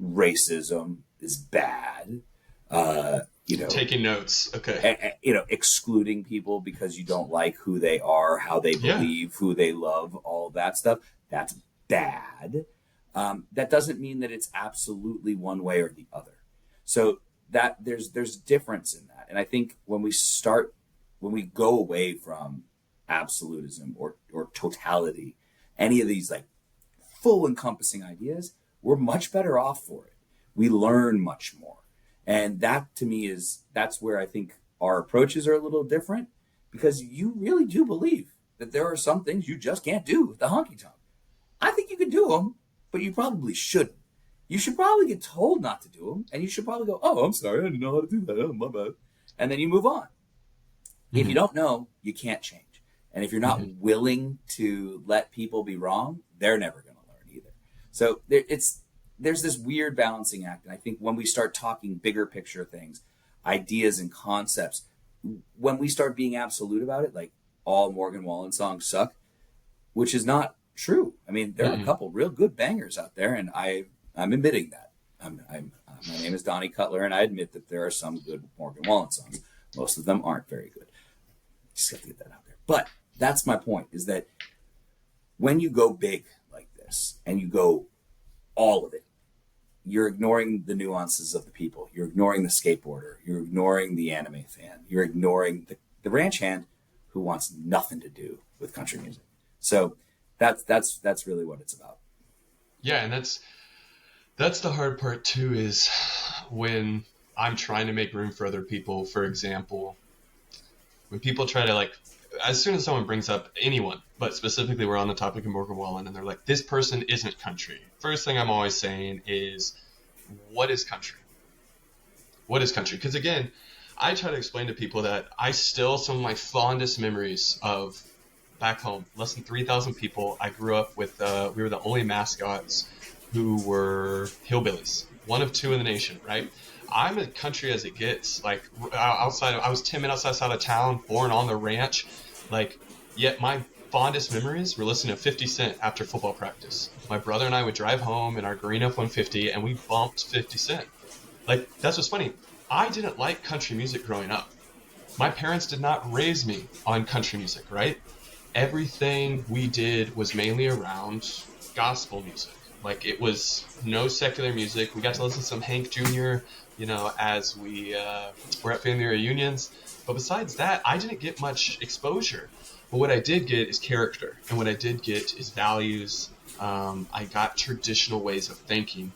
Racism is bad. Taking notes. Okay. Excluding people because you don't like who they are, how they believe, who they love, all that stuff. That's bad. That doesn't mean that it's absolutely one way or the other. So that there's difference in that. And I think when we go away from absolutism or totality, any of these like full encompassing ideas, we're much better off for it. We learn much more. And that to me that's where I think our approaches are a little different, because you really do believe that there are some things you just can't do with the honky tonk. I think you could do them, but you probably shouldn't. You should probably get told not to do them, and you should probably go, oh, I'm sorry, I didn't know how to do that. Oh, my bad. And then you move on. Mm-hmm. If you don't know, you can't change. And if you're not willing to let people be wrong, they're never going to learn either. So there's this weird balancing act. And I think when we start talking bigger picture things, ideas and concepts, when we start being absolute about it, like all Morgan Wallen songs suck, which is not true. I mean, there are a couple real good bangers out there, and I'm admitting that. My name is Donnie Cutler, and I admit that there are some good Morgan Wallen songs. Most of them aren't very good. Just have to get that out there. But that's my point, is that when you go big like this and you go all of it. You're ignoring the nuances of the people. You're ignoring the skateboarder. You're ignoring the anime fan. You're ignoring the ranch hand who wants nothing to do with country music. So that's really what it's about. Yeah, and that's the hard part too, is when I'm trying to make room for other people. For example, when people try to like, as soon as someone brings up anyone, but specifically we're on the topic of Morgan Wallen, and they're like, this person isn't country. First thing I'm always saying is, what is country? What is country? Because again, I try to explain to people that some of my fondest memories of back home, less than 3,000 people. I grew up with, we were the only mascots who were hillbillies, one of two in the nation, right? I'm a country as it gets. Like I was 10 minutes outside of town, born on the ranch. Like, yet my fondest memories were listening to 50 Cent after football practice. My brother and I would drive home in our green F-150 and we bumped 50 Cent. Like, that's what's funny. I didn't like country music growing up. My parents did not raise me on country music, right? Everything we did was mainly around gospel music. Like, it was no secular music. We got to listen to some Hank Jr., as we were at family reunions. But besides that, I didn't get much exposure. But what I did get is character. And what I did get is values. I got traditional ways of thinking.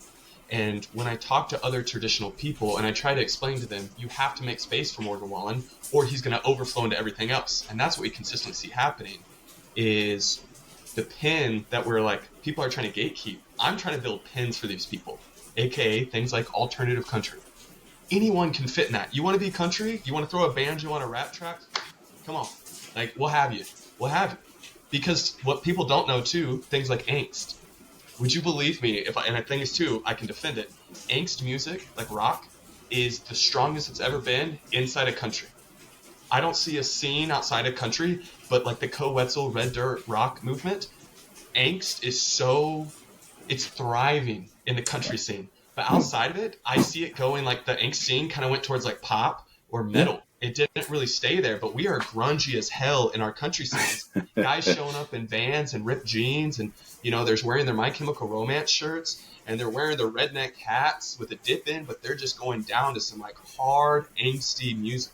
And when I talk to other traditional people and I try to explain to them, you have to make space for Morgan Wallen or he's going to overflow into everything else. And that's what we consistently see happening is the pin that we're like, people are trying to gatekeep. I'm trying to build pins for these people, aka things like alternative country. Anyone can fit in that. You want to be country? You want to throw a banjo on a rap track? Come on. Like, we'll have you. We'll have you. Because what people don't know too, things like angst. Would you believe me and I think it's too, I can defend it. Angst music, like rock, is the strongest it's ever been inside a country. I don't see a scene outside a country, but like the Co-Wetzel Red Dirt rock movement, angst is it's thriving in the country scene. But outside of it, I see it going like the angst scene kind of went towards like pop or metal. It didn't really stay there, but we are grungy as hell in our country scenes. Guys showing up in Vans and ripped jeans and, there's wearing their My Chemical Romance shirts and they're wearing their redneck hats with a dip in, but they're just going down to some like hard, angsty music.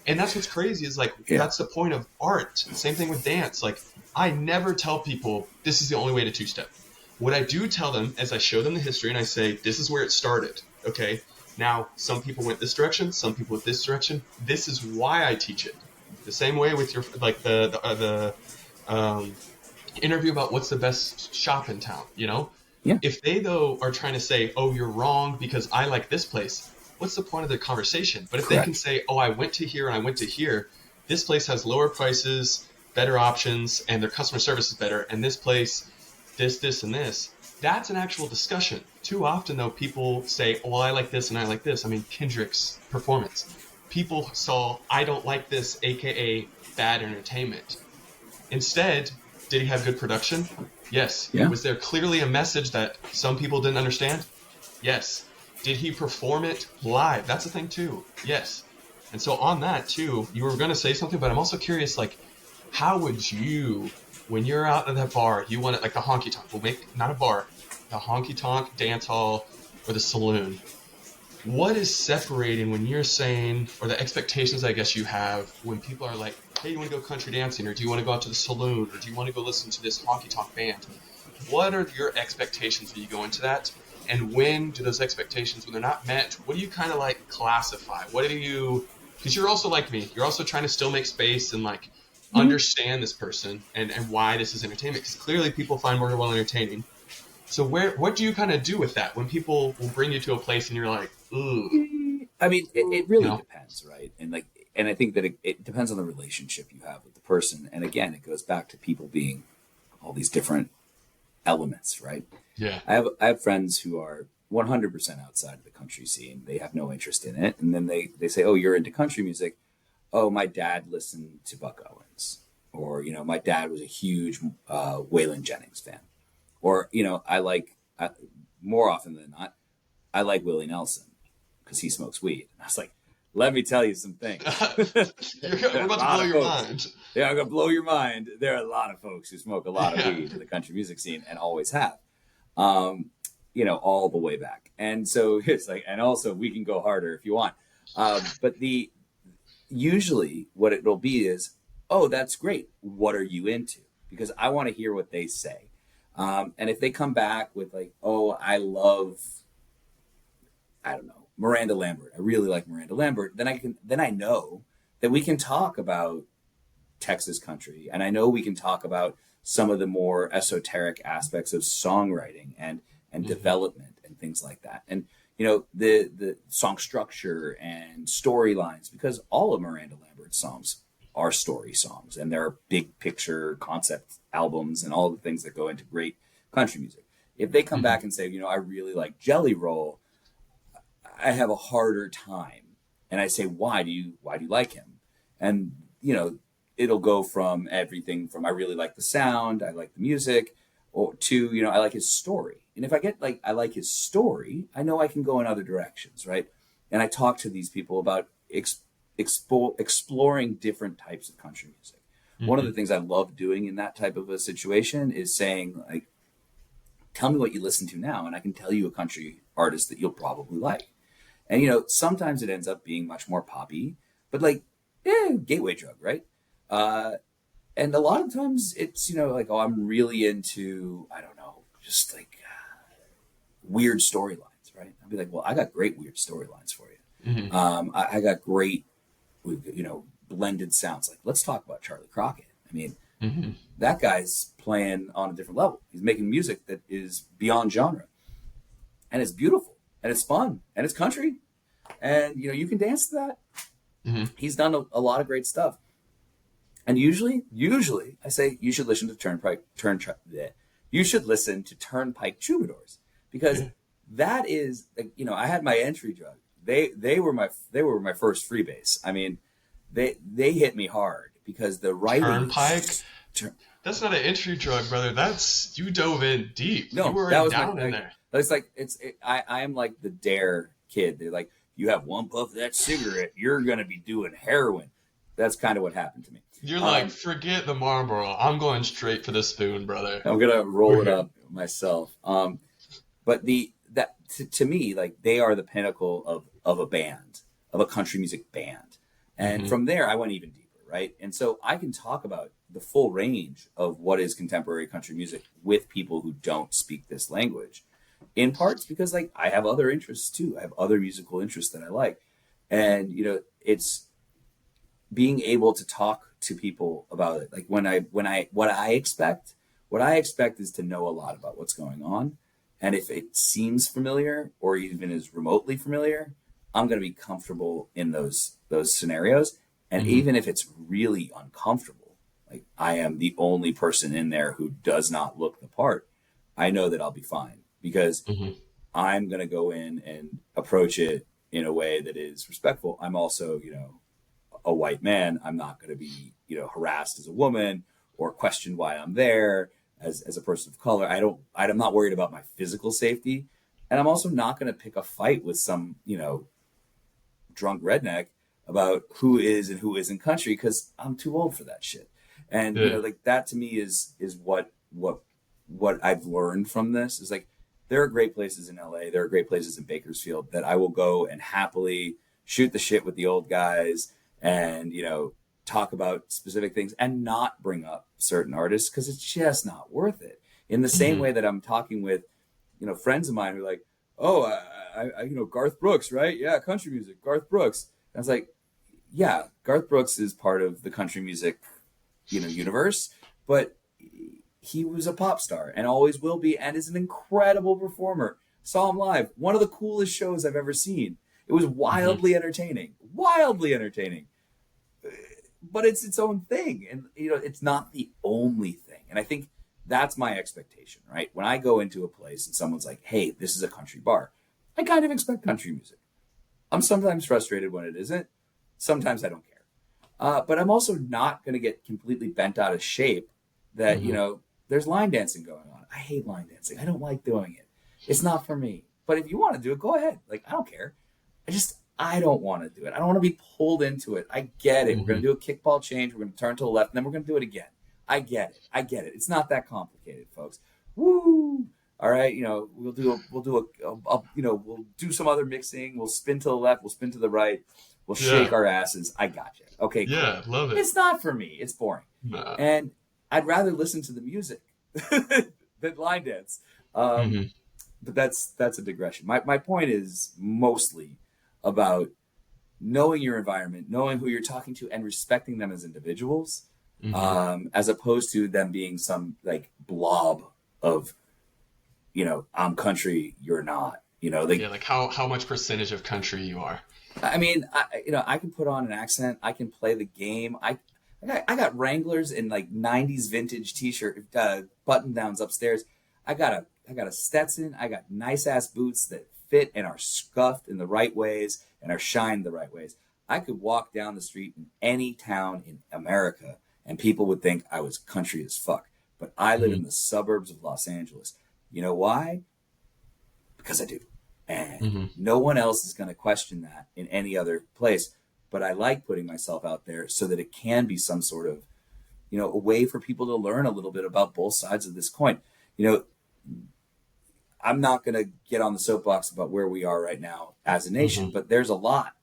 And that's what's crazy is like, that's the point of art. Same thing with dance. Like, I never tell people this is the only way to two-step. What I do tell them is I show them the history and I say, this is where it started. Okay. Now, some people went this direction, some people went this direction. This is why I teach it. The same way with your, like the interview about what's the best shop in town, Yeah. If they though are trying to say, oh, you're wrong because I like this place, what's the point of the conversation? But if Correct. They can say, oh, I went to here and I went to here, this place has lower prices, better options, and their customer service is better, and this place, this, and this, that's an actual discussion. Too often, though, people say, oh, well, I like this and I like this. I mean, Kendrick's performance. People saw, I don't like this, a.k.a. bad entertainment. Instead, did he have good production? Yes. Yeah. Was there clearly a message that some people didn't understand? Yes. Did he perform it live? That's the thing, too. Yes. And so on that, too, you were going to say something, but I'm also curious, like, how would you, when you're out at that bar, you want it like the Honky Tonk, we'll make, not a bar, the Honky Tonk, dance hall, or the saloon. What is separating when you're saying, or the expectations I guess you have, when people are like, hey, you want to go country dancing, or do you want to go out to the saloon, or do you want to go listen to this Honky Tonk band? What are your expectations when you go into that? And when do those expectations, when they're not met, what do you kind of like classify? What do you, because you're also like me, you're also trying to still make space and like understand this person and why this is entertainment. Because clearly people find Morgan Wallen entertaining. So what do you kind of do with that when people will bring you to a place and you're like, ooh? I mean, it really depends, right? And I think that it depends on the relationship you have with the person. And again, it goes back to people being all these different elements, right? Yeah. I have friends who are 100% outside of the country scene. They have no interest in it. And then they say, oh, you're into country music. Oh, my dad listened to Buck Owens. Or, my dad was a huge Waylon Jennings fan. Or, more often than not, I like Willie Nelson because he smokes weed. And I was like, let me tell you some things. We're about to blow your mind. Yeah, I'm going to blow your mind. There are a lot of folks who smoke a lot of weed in the country music scene and always have. all the way back. And so it's like, and also we can go harder if you want. But usually what it'll be is, oh, that's great. What are you into? Because I want to hear what they say. And if they come back with like, oh, I don't know, Miranda Lambert. I really like Miranda Lambert. Then I know that we can talk about Texas country. And I know we can talk about some of the more esoteric aspects of songwriting and development and things like that. And, the song structure and storylines, because all of Miranda Lambert's songs are story songs and they're big picture concept albums and all the things that go into great country music. If they come back and say, I really like Jelly Roll, I have a harder time. And I say, why do you like him? And, it'll go from everything from I really like the sound, I like the music, or to, I like his story. And if I get like, I like his story, I know I can go in other directions, right? And I talk to these people about exploring different types of country music. One of the things I love doing in that type of a situation is saying, like, tell me what you listen to now, and I can tell you a country artist that you'll probably like. And, sometimes it ends up being much more poppy, but like, gateway drug, right? And a lot of times it's, like, oh, I'm really into, I don't know, just like weird storylines, right? I'll be like, well, I got great weird storylines for you. I got great, blended sounds. Like, let's talk about Charlie Crockett. I mean, that guy's playing on a different level. He's making music that is beyond genre. And it's beautiful. And it's fun. And it's country. And, you can dance to that. He's done a lot of great stuff. And usually I say you should listen to Turnpike Troubadours, because that is, I had my entry drug. They were my first freebase. I mean, they hit me hard because the writing. Turnpike. That's not an entry drug, brother. That's, you dove in deep. No, you were that was down in there. It's like I am like the dare kid. They're like, you have one puff of that cigarette, you're gonna be doing heroin. That's kind of what happened to me. You're like, forget the Marlboro. I'm going straight for the spoon, brother. I'm gonna roll it up myself. But to me, like, they are the pinnacle of a band, of a country music band. And from there, I went even deeper, right? And so I can talk about the full range of what is contemporary country music with people who don't speak this language, in parts because, like, I have other interests too. I have other musical interests that I like. And, it's being able to talk to people about it. Like, what I expect is to know a lot about what's going on. And if it seems familiar or even is remotely familiar, I'm going to be comfortable in those scenarios. And even if it's really uncomfortable, like, I am the only person in there who does not look the part, I know that I'll be fine because I'm going to go in and approach it in a way that is respectful. I'm also, a white man. I'm not going to be, harassed as a woman or question why I'm there as a person of color. I'm not worried about my physical safety. And I'm also not going to pick a fight with some, drunk redneck about who is and who isn't country, because I'm too old for that shit. And, like, that to me is what I've learned from this is, like, there are great places in LA. There are great places in Bakersfield that I will go and happily shoot the shit with the old guys and, talk about specific things and not bring up certain artists because it's just not worth it. In the same way that I'm talking with, friends of mine who are like, oh, I Garth Brooks, right? Yeah, country music, Garth Brooks. And I was like, yeah, Garth Brooks is part of the country music, universe, but he was a pop star and always will be and is an incredible performer. Saw him live. One of the coolest shows I've ever seen. It was wildly entertaining. But it's its own thing. And, it's not the only thing. And I think that's my expectation, right? When I go into a place and someone's like, hey, this is a country bar, I kind of expect country music. I'm sometimes frustrated when it isn't. Sometimes I don't care. But I'm also not going to get completely bent out of shape that, there's line dancing going on. I hate line dancing. I don't like doing it. It's not for me. But if you want to do it, go ahead. Like, I don't care. I don't want to do it. I don't want to be pulled into it. I get it. We're going to do a kickball change. We're going to turn to the left, and then we're going to do it again. I get it. It's not that complicated, folks. Woo! All right, we'll do some other mixing. We'll spin to the left. We'll spin to the right. We'll shake Yeah. our asses. I got you. Okay, cool. Yeah. Love it. It's not for me. It's boring, Nah. and I'd rather listen to the music than line dance. Hmm. But that's a digression. My point is mostly about knowing your environment, knowing who you're talking to, and respecting them as individuals, Hmm. as opposed to them being some like blob of, I'm country, you're not. Yeah. Like how much percentage of country you are. I mean, I can put on an accent, I can play the game. I got Wranglers and like '90s vintage T-shirt button downs upstairs. I got a Stetson. I got nice ass boots that fit and are scuffed in the right ways and are shined the right ways. I could walk down the street in any town in America and people would think I was country as fuck. But I live in Hmm. the suburbs of Los Angeles. You know why? Because I do. And Hmm. no one else is going to question that in any other place. But I like putting myself out there so that it can be some sort of, a way for people to learn a little bit about both sides of this coin. You know, I'm not going to get on the soapbox about where we are right now as a nation, Hmm. but there's a lot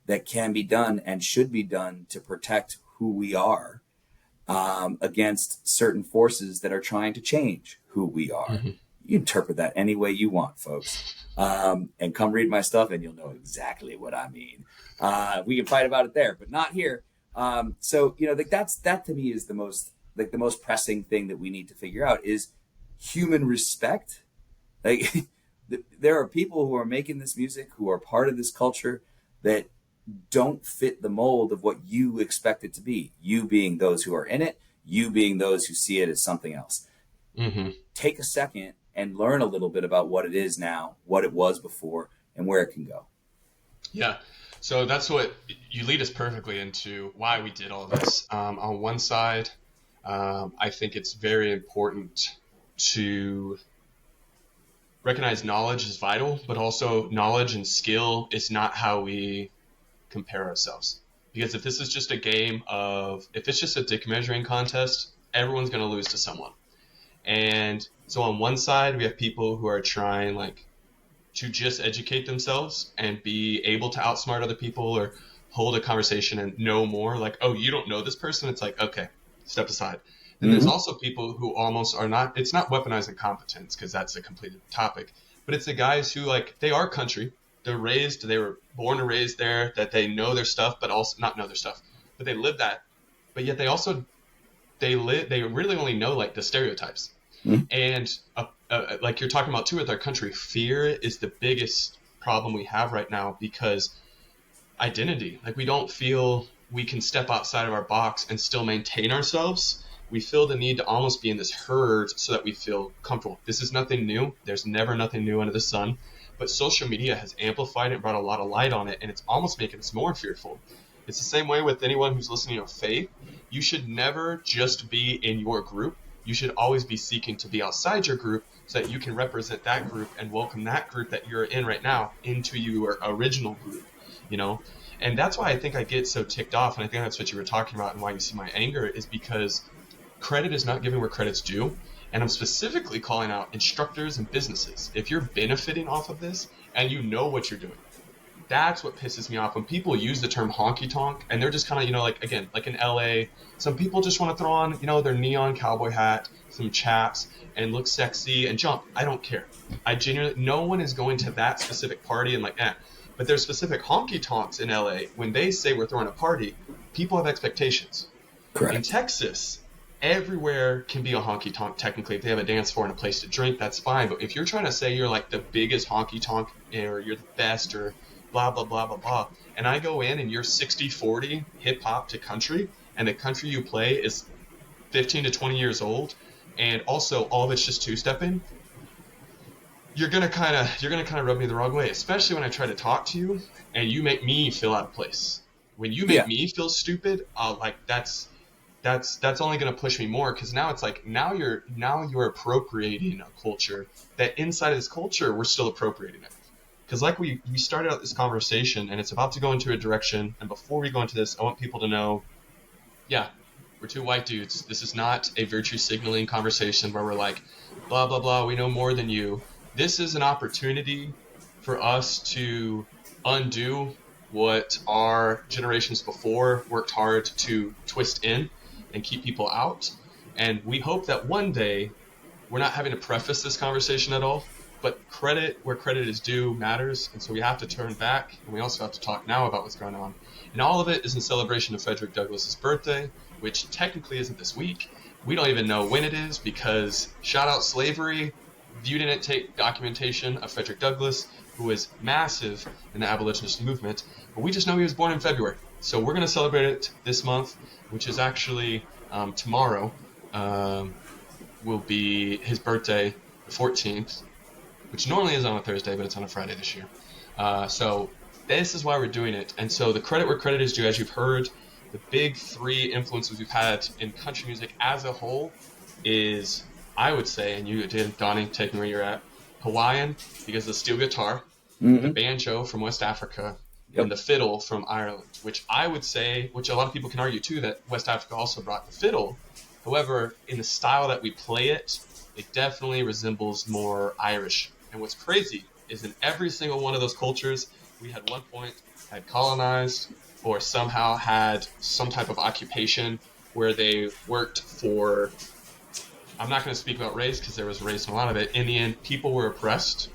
that can be done and should be done to protect who we are, against certain forces that are trying to change who we are. Hmm. You interpret that any way you want, folks. And come read my stuff and you'll know exactly what I mean. We can fight about it there, but not here. Like that to me is the most pressing thing that we need to figure out is human respect. Like there are people who are making this music who are part of this culture that don't fit the mold of what you expect it to be. You being those who are in it, you being those who see it as something else. Hmm. Take a second and learn a little bit about what it is now, what it was before, and where it can go. Yeah. So that's what you lead us perfectly into why we did all this. On one side, I think it's very important to recognize knowledge is vital, but also knowledge and skill is not how we compare ourselves. Because if this is just a game if it's just a dick measuring contest, everyone's going to lose to someone. And so on one side, we have people who are trying to just educate themselves and be able to outsmart other people or hold a conversation and know more. Like, oh, you don't know this person? It's like, okay, step aside. And there's Mm-hmm. also people who almost are not, it's not weaponizing competence because that's a completed topic, but it's the guys who they are country. They were born and raised there, that they know their stuff, but also not know their stuff, but they live that. But yet they really only know the stereotypes. Mm-hmm. And like you're talking about too with our country, fear is the biggest problem we have right now because identity, we don't feel we can step outside of our box and still maintain ourselves. We feel the need to almost be in this herd so that we feel comfortable. This is nothing new. There's never nothing new under the sun. But social media has amplified it and brought a lot of light on it, and it's almost making us more fearful. It's the same way with anyone who's listening to faith. You should never just be in your group. You should always be seeking to be outside your group so that you can represent that group and welcome that group that you're in right now into your original group, And that's why I think I get so ticked off, and I think that's what you were talking about and why you see my anger is because credit is not given where credit's due. And I'm specifically calling out instructors and businesses. If you're benefiting off of this and you know what you're doing, that's what pisses me off when people use the term honky tonk and they're just kind of, again, like in LA, some people just want to throw on, their neon cowboy hat, some chaps, and look sexy and jump. I don't care. No one is going to that specific party and But there's specific honky tonks in LA. When they say we're throwing a party, people have expectations. Correct. In Texas, everywhere can be a honky tonk technically. If they have a dance floor and a place to drink, that's fine. But if you're trying to say you're the biggest honky tonk or you're the best or blah, blah, blah, blah, blah, and I go in and you're 60-40 hip hop to country, and the country you play is 15 to 20 years old, and also all of it's just two-stepping, you're gonna kind of rub me the wrong way, especially when I try to talk to you and you make me feel out of place. When you make me feel stupid, that's only going to push me more, because now it's now you're appropriating a culture that inside of this culture we're still appropriating it. Because we started out this conversation and it's about to go into a direction, and before we go into this, I want people to know, yeah, We're two white dudes. This is not a virtue signaling conversation where we're like, blah, blah, blah, we know more than you. This is an opportunity for us to undo what our generations before worked hard to twist in and keep people out. And we hope that one day we're not having to preface this conversation at all, but credit where credit is due matters. And so we have to turn back, and we also have to talk now about what's going on. And all of it is in celebration of Frederick Douglass's birthday, which technically isn't this week. We don't even know when it is, because shout out slavery, you didn't take documentation of Frederick Douglass, who was massive in the abolitionist movement, but we just know he was born in February. So we're going to celebrate it this month, which is actually tomorrow. Will be his birthday, the 14th, which normally is on a Thursday, but it's on a Friday this year. So this is why we're doing it. And so the credit where credit is due, as you've heard, the big three influences we've had in country music as a whole is, I would say, and you did, Donnie, take me where you're at, Hawaiian, because of the steel guitar, the banjo from West Africa, and the fiddle from Ireland, which I would say, which a lot of people can argue too, that West Africa also brought the fiddle. However, in the style that we play it, it definitely resembles more Irish. And what's crazy is in every single one of those cultures, we at one point had colonized or somehow had some type of occupation where they worked for, I'm not going to speak about race because there was race in a lot of it. In the end, people were oppressed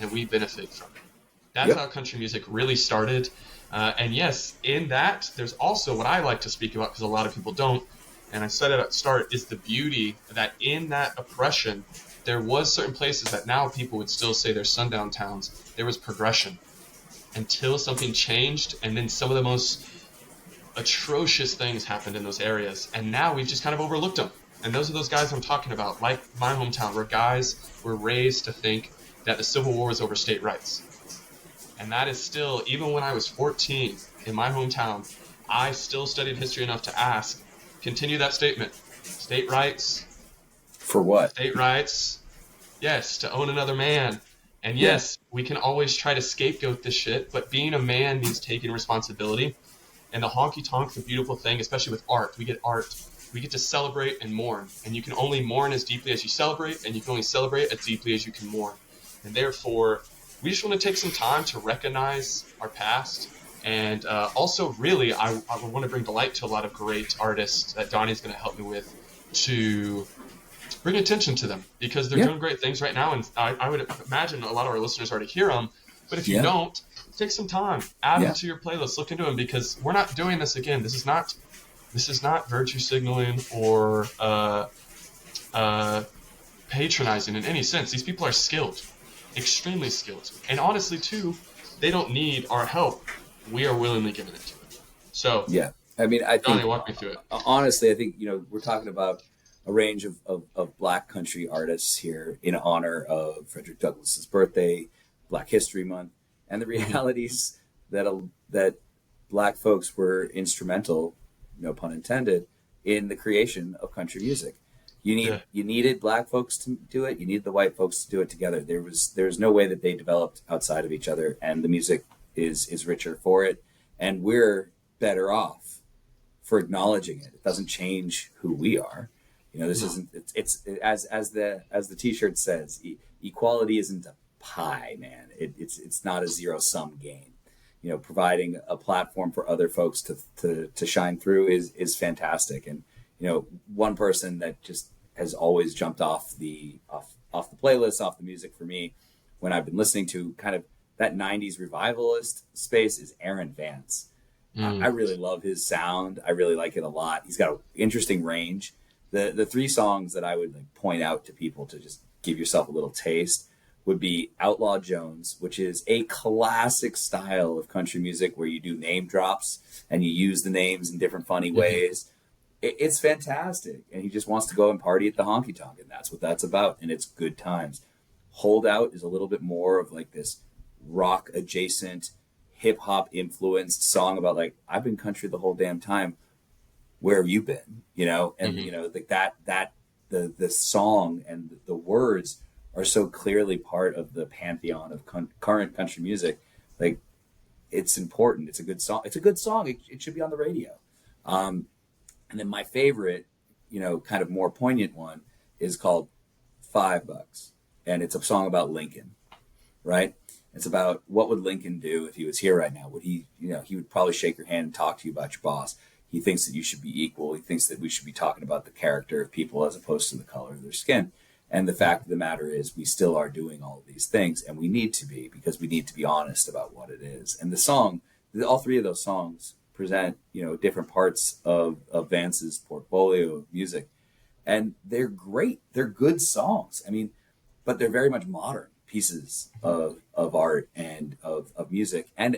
and we benefited from it. That's how country music really started. And yes, in that, there's also what I like to speak about, because a lot of people don't, and I said it at the start, is the beauty that in that oppression, there was certain places that now people would still say they're sundown towns. There was progression until something changed, and then some of the most atrocious things happened in those areas. And now we've just kind of overlooked them. And those are those guys I'm talking about, like my hometown, where guys were raised to think that the Civil War was over state rights. And that is still, even when I was 14 in my hometown, I still studied history enough to ask, continue that statement. State rights. For what? State rights. Yes, to own another man. And yes, we can always try to scapegoat this shit, but being a man means taking responsibility. And the honky tonk, the beautiful thing, especially with art, we get art. We get to celebrate and mourn. And you can only mourn as deeply as you celebrate, and you can only celebrate as deeply as you can mourn. And therefore, we just want to take some time to recognize our past. And also, really, I want to bring delight to a lot of great artists that Donnie's going to help me with to bring attention to them, because they're doing great things right now. And I would imagine a lot of our listeners already hear them. But if you don't, take some time, add them to your playlist, look into them, because we're not doing this again. This is not virtue signaling or patronizing in any sense. These people are skilled, extremely skilled. And honestly, too, they don't need our help. We are willingly giving it to them. So, I mean, I think, Donnie, walk me through it. Honestly, I think, we're talking about a range of Black country artists here in honor of Frederick Douglass's birthday, Black History Month, and the realities that Black folks were instrumental, no pun intended, in the creation of country music. You needed Black folks to do it. You needed the white folks to do it together. There was no way that they developed outside of each other, and the music is richer for it, and we're better off for acknowledging it. It doesn't change who we are. This isn't. It's as the T-shirt says, equality isn't a pie, man. It's not a zero-sum game. Providing a platform for other folks to shine through is fantastic. And one person that just has always jumped off the playlist, off the music for me, when I've been listening to kind of that 90s revivalist space, is Aaron Vance. I really love his sound. I really like it a lot. He's got an interesting range. The three songs that I would point out to people to just give yourself a little taste would be Outlaw Jones, which is a classic style of country music where you do name drops and you use the names in different funny ways. It's fantastic. And he just wants to go and party at the Honky Tonk, and that's what that's about. And it's good times. Hold Out is a little bit more of this rock adjacent, hip hop influenced song about I've been country the whole damn time. Where have you been? And the song and the words are so clearly part of the pantheon of current country music. It's important. It's a good song. It should be on the radio. And And then my favorite, kind of more poignant one is called $5. And it's a song about Lincoln, right? It's about what would Lincoln do if he was here right now? Would he, he would probably shake your hand and talk to you about your boss. He thinks that you should be equal. He thinks that we should be talking about the character of people as opposed to the color of their skin. And the fact of the matter is we still are doing all of these things, and we need to be, because we need to be honest about what it is. And the song, all three of those songs present, different parts of Vance's portfolio of music. And they're great. They're good songs. I mean, but they're very much modern pieces of art and of music. And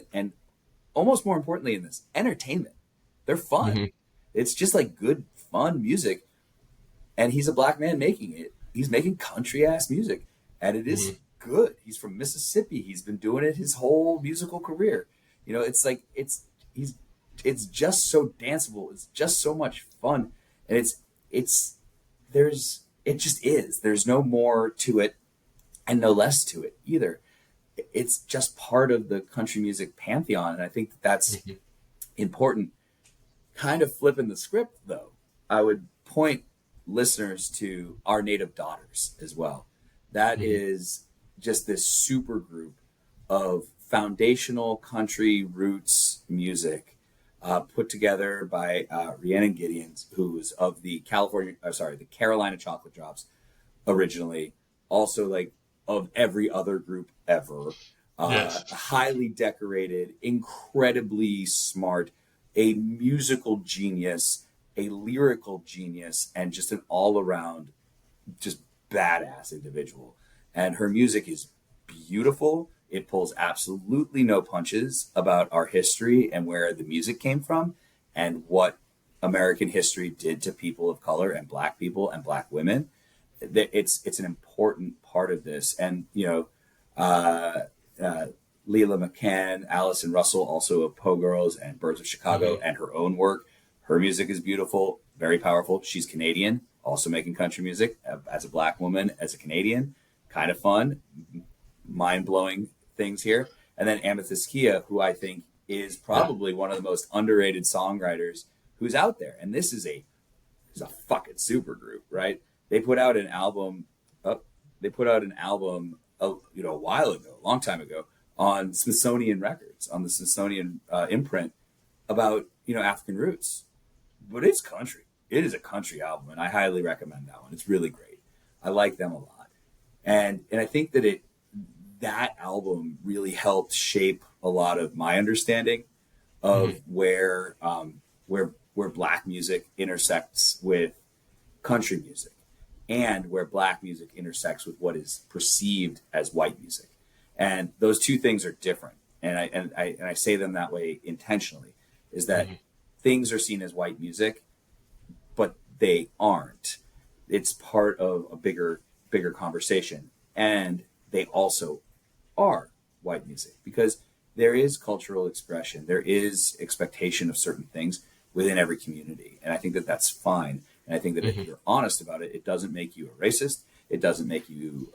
almost more importantly in this, entertainment. They're fun. Mm-hmm. It's just like good, fun music. And he's a black man making it. He's making country ass music. And it is good. He's from Mississippi. He's been doing it his whole musical career. It's like, it's just so danceable. It's just so much fun. And it just is. There's no more to it and no less to it either. It's just part of the country music pantheon. And I think that's important. Kind of flipping the script, though, I would point listeners to Our Native Daughters as well. That is just this super group of foundational country roots music put together by Rhiannon Gideons, who's of the Carolina Chocolate Drops originally, also like of every other group ever. Yes. Highly decorated, incredibly smart, a musical genius, a lyrical genius, and just an all-around just badass individual. And her music is beautiful. It pulls absolutely no punches about our history and where the music came from and what American history did to people of color and black people and black women. It's an important part of this. And, Leela McCann, Allison Russell, also of Poe Girls and Birds of Chicago, and her own work. Her music is beautiful, very powerful. She's Canadian, also making country music as a black woman, as a Canadian. Kind of fun, mind-blowing things here. And then Amethyst Kia, who I think is probably one of the most underrated songwriters who's out there. And this is a fucking super group, right? They put out an album. A while ago, a long time ago, on Smithsonian Records, on the Smithsonian imprint, about African roots. But it's country. It is a country album, and I highly recommend that one. It's really great. I like them a lot, and I think that album really helped shape a lot of my understanding of where black music intersects with country music, and where black music intersects with what is perceived as white music. And those two things are different. And I say them that way intentionally, is that things are seen as white music, but they aren't. It's part of a bigger conversation. And they also are white music, because there is cultural expression. There is expectation of certain things within every community. And I think that that's fine. And I think that if you're honest about it, it doesn't make you a racist. It doesn't make you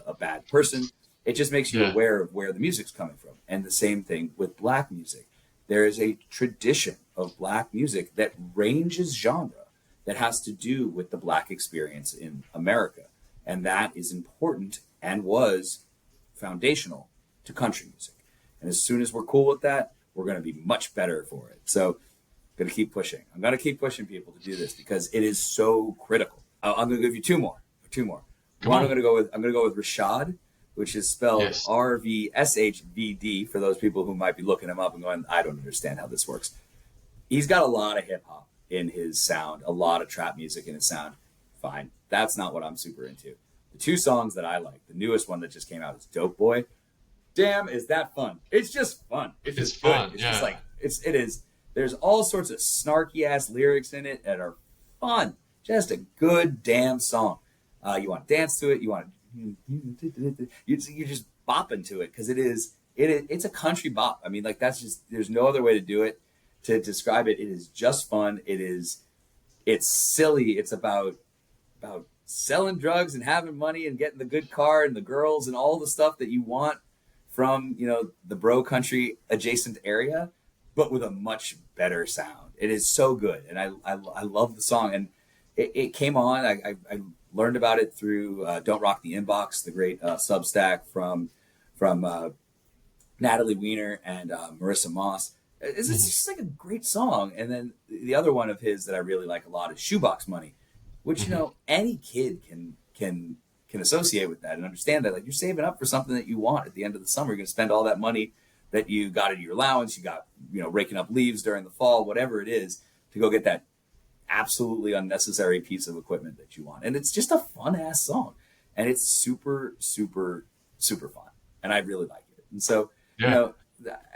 a bad person. It just makes you aware of where the music's coming from. And the same thing with black music. There is a tradition of black music that ranges genre, that has to do with the black experience in America. And that is important and was foundational to country music. And as soon as we're cool with that, we're going to be much better for it. So I'm going to keep pushing. I'm going to keep pushing people to do this because it is so critical. I'm going to give you two more. One, I'm going to go with Rashad, which is spelled RVSHVD for those people who might be looking him up and going, I don't understand how this works. He's got a lot of hip hop in his sound, a lot of trap music in his sound. Fine. That's not what I'm super into. The two songs that I like, the newest one that just came out is Dope Boy. Damn, is that fun. It's just fun. It's just fun. It's just like, it is. There's all sorts of snarky ass lyrics in it that are fun. Just a good damn song. You want to dance to it. You want to, you're just bopping to it because it's a country bop. I mean, like that's just, there's no other way to do it, to describe it. It is just fun. It's silly. It's about selling drugs and having money and getting the good car and the girls and all the stuff that you want from, the bro country adjacent area. but with a much better sound. It is so good, and I love the song. And it came on. I learned about it through Don't Rock the Inbox, the great Substack from Natalie Weiner and Marissa Moss. It's just like a great song. And then the other one of his that I really like a lot is Shoebox Money, which any kid can associate with that and understand that, like, you're saving up for something that you want at the end of the summer. You're going to spend all that money that you got in your allowance, you got, raking up leaves during the fall, whatever it is, to go get that absolutely unnecessary piece of equipment that you want. And it's just a fun ass song, and it's super, super, super fun. And I really like it. And so,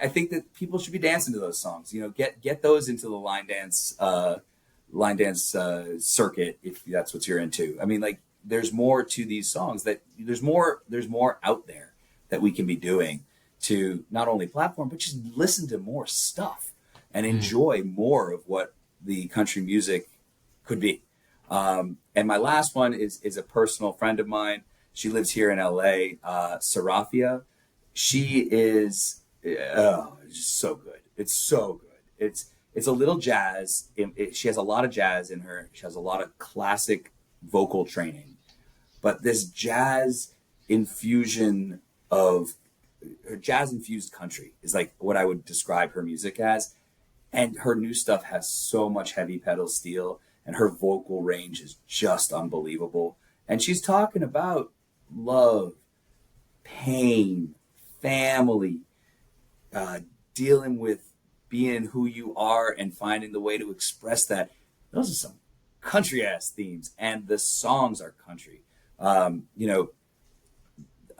I think that people should be dancing to those songs, get those into the line dance circuit, if that's what you're into. I mean, like, there's more to these songs, that there's more out there that we can be doing to not only platform, but just listen to more stuff and enjoy more of what the country music could be. And my last one is a personal friend of mine. She lives here in LA, Serafia. She is just so good. It's so good. It's a little jazz. She has a lot of jazz in her. She has a lot of classic vocal training, but this jazz infusion of her jazz infused country is like what I would describe her music as. And her new stuff has so much heavy pedal steel, and her vocal range is just unbelievable. And she's talking about love, pain, family, dealing with being who you are and finding the way to express that. Those are some country ass themes, and the songs are country. I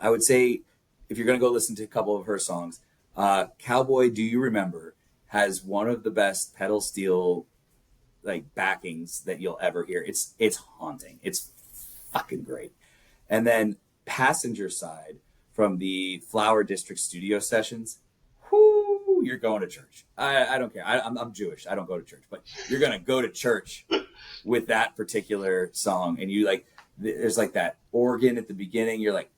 would say, if you're going to go listen to a couple of her songs, Cowboy, Do You Remember has one of the best pedal steel like backings that you'll ever hear. It's haunting. It's fucking great. And then Passenger Side from the Flower District studio sessions. Whoo, you're going to church. I don't care. I'm Jewish. I don't go to church, but you're going to go to church with that particular song. And you like, there's like that organ at the beginning. You're like,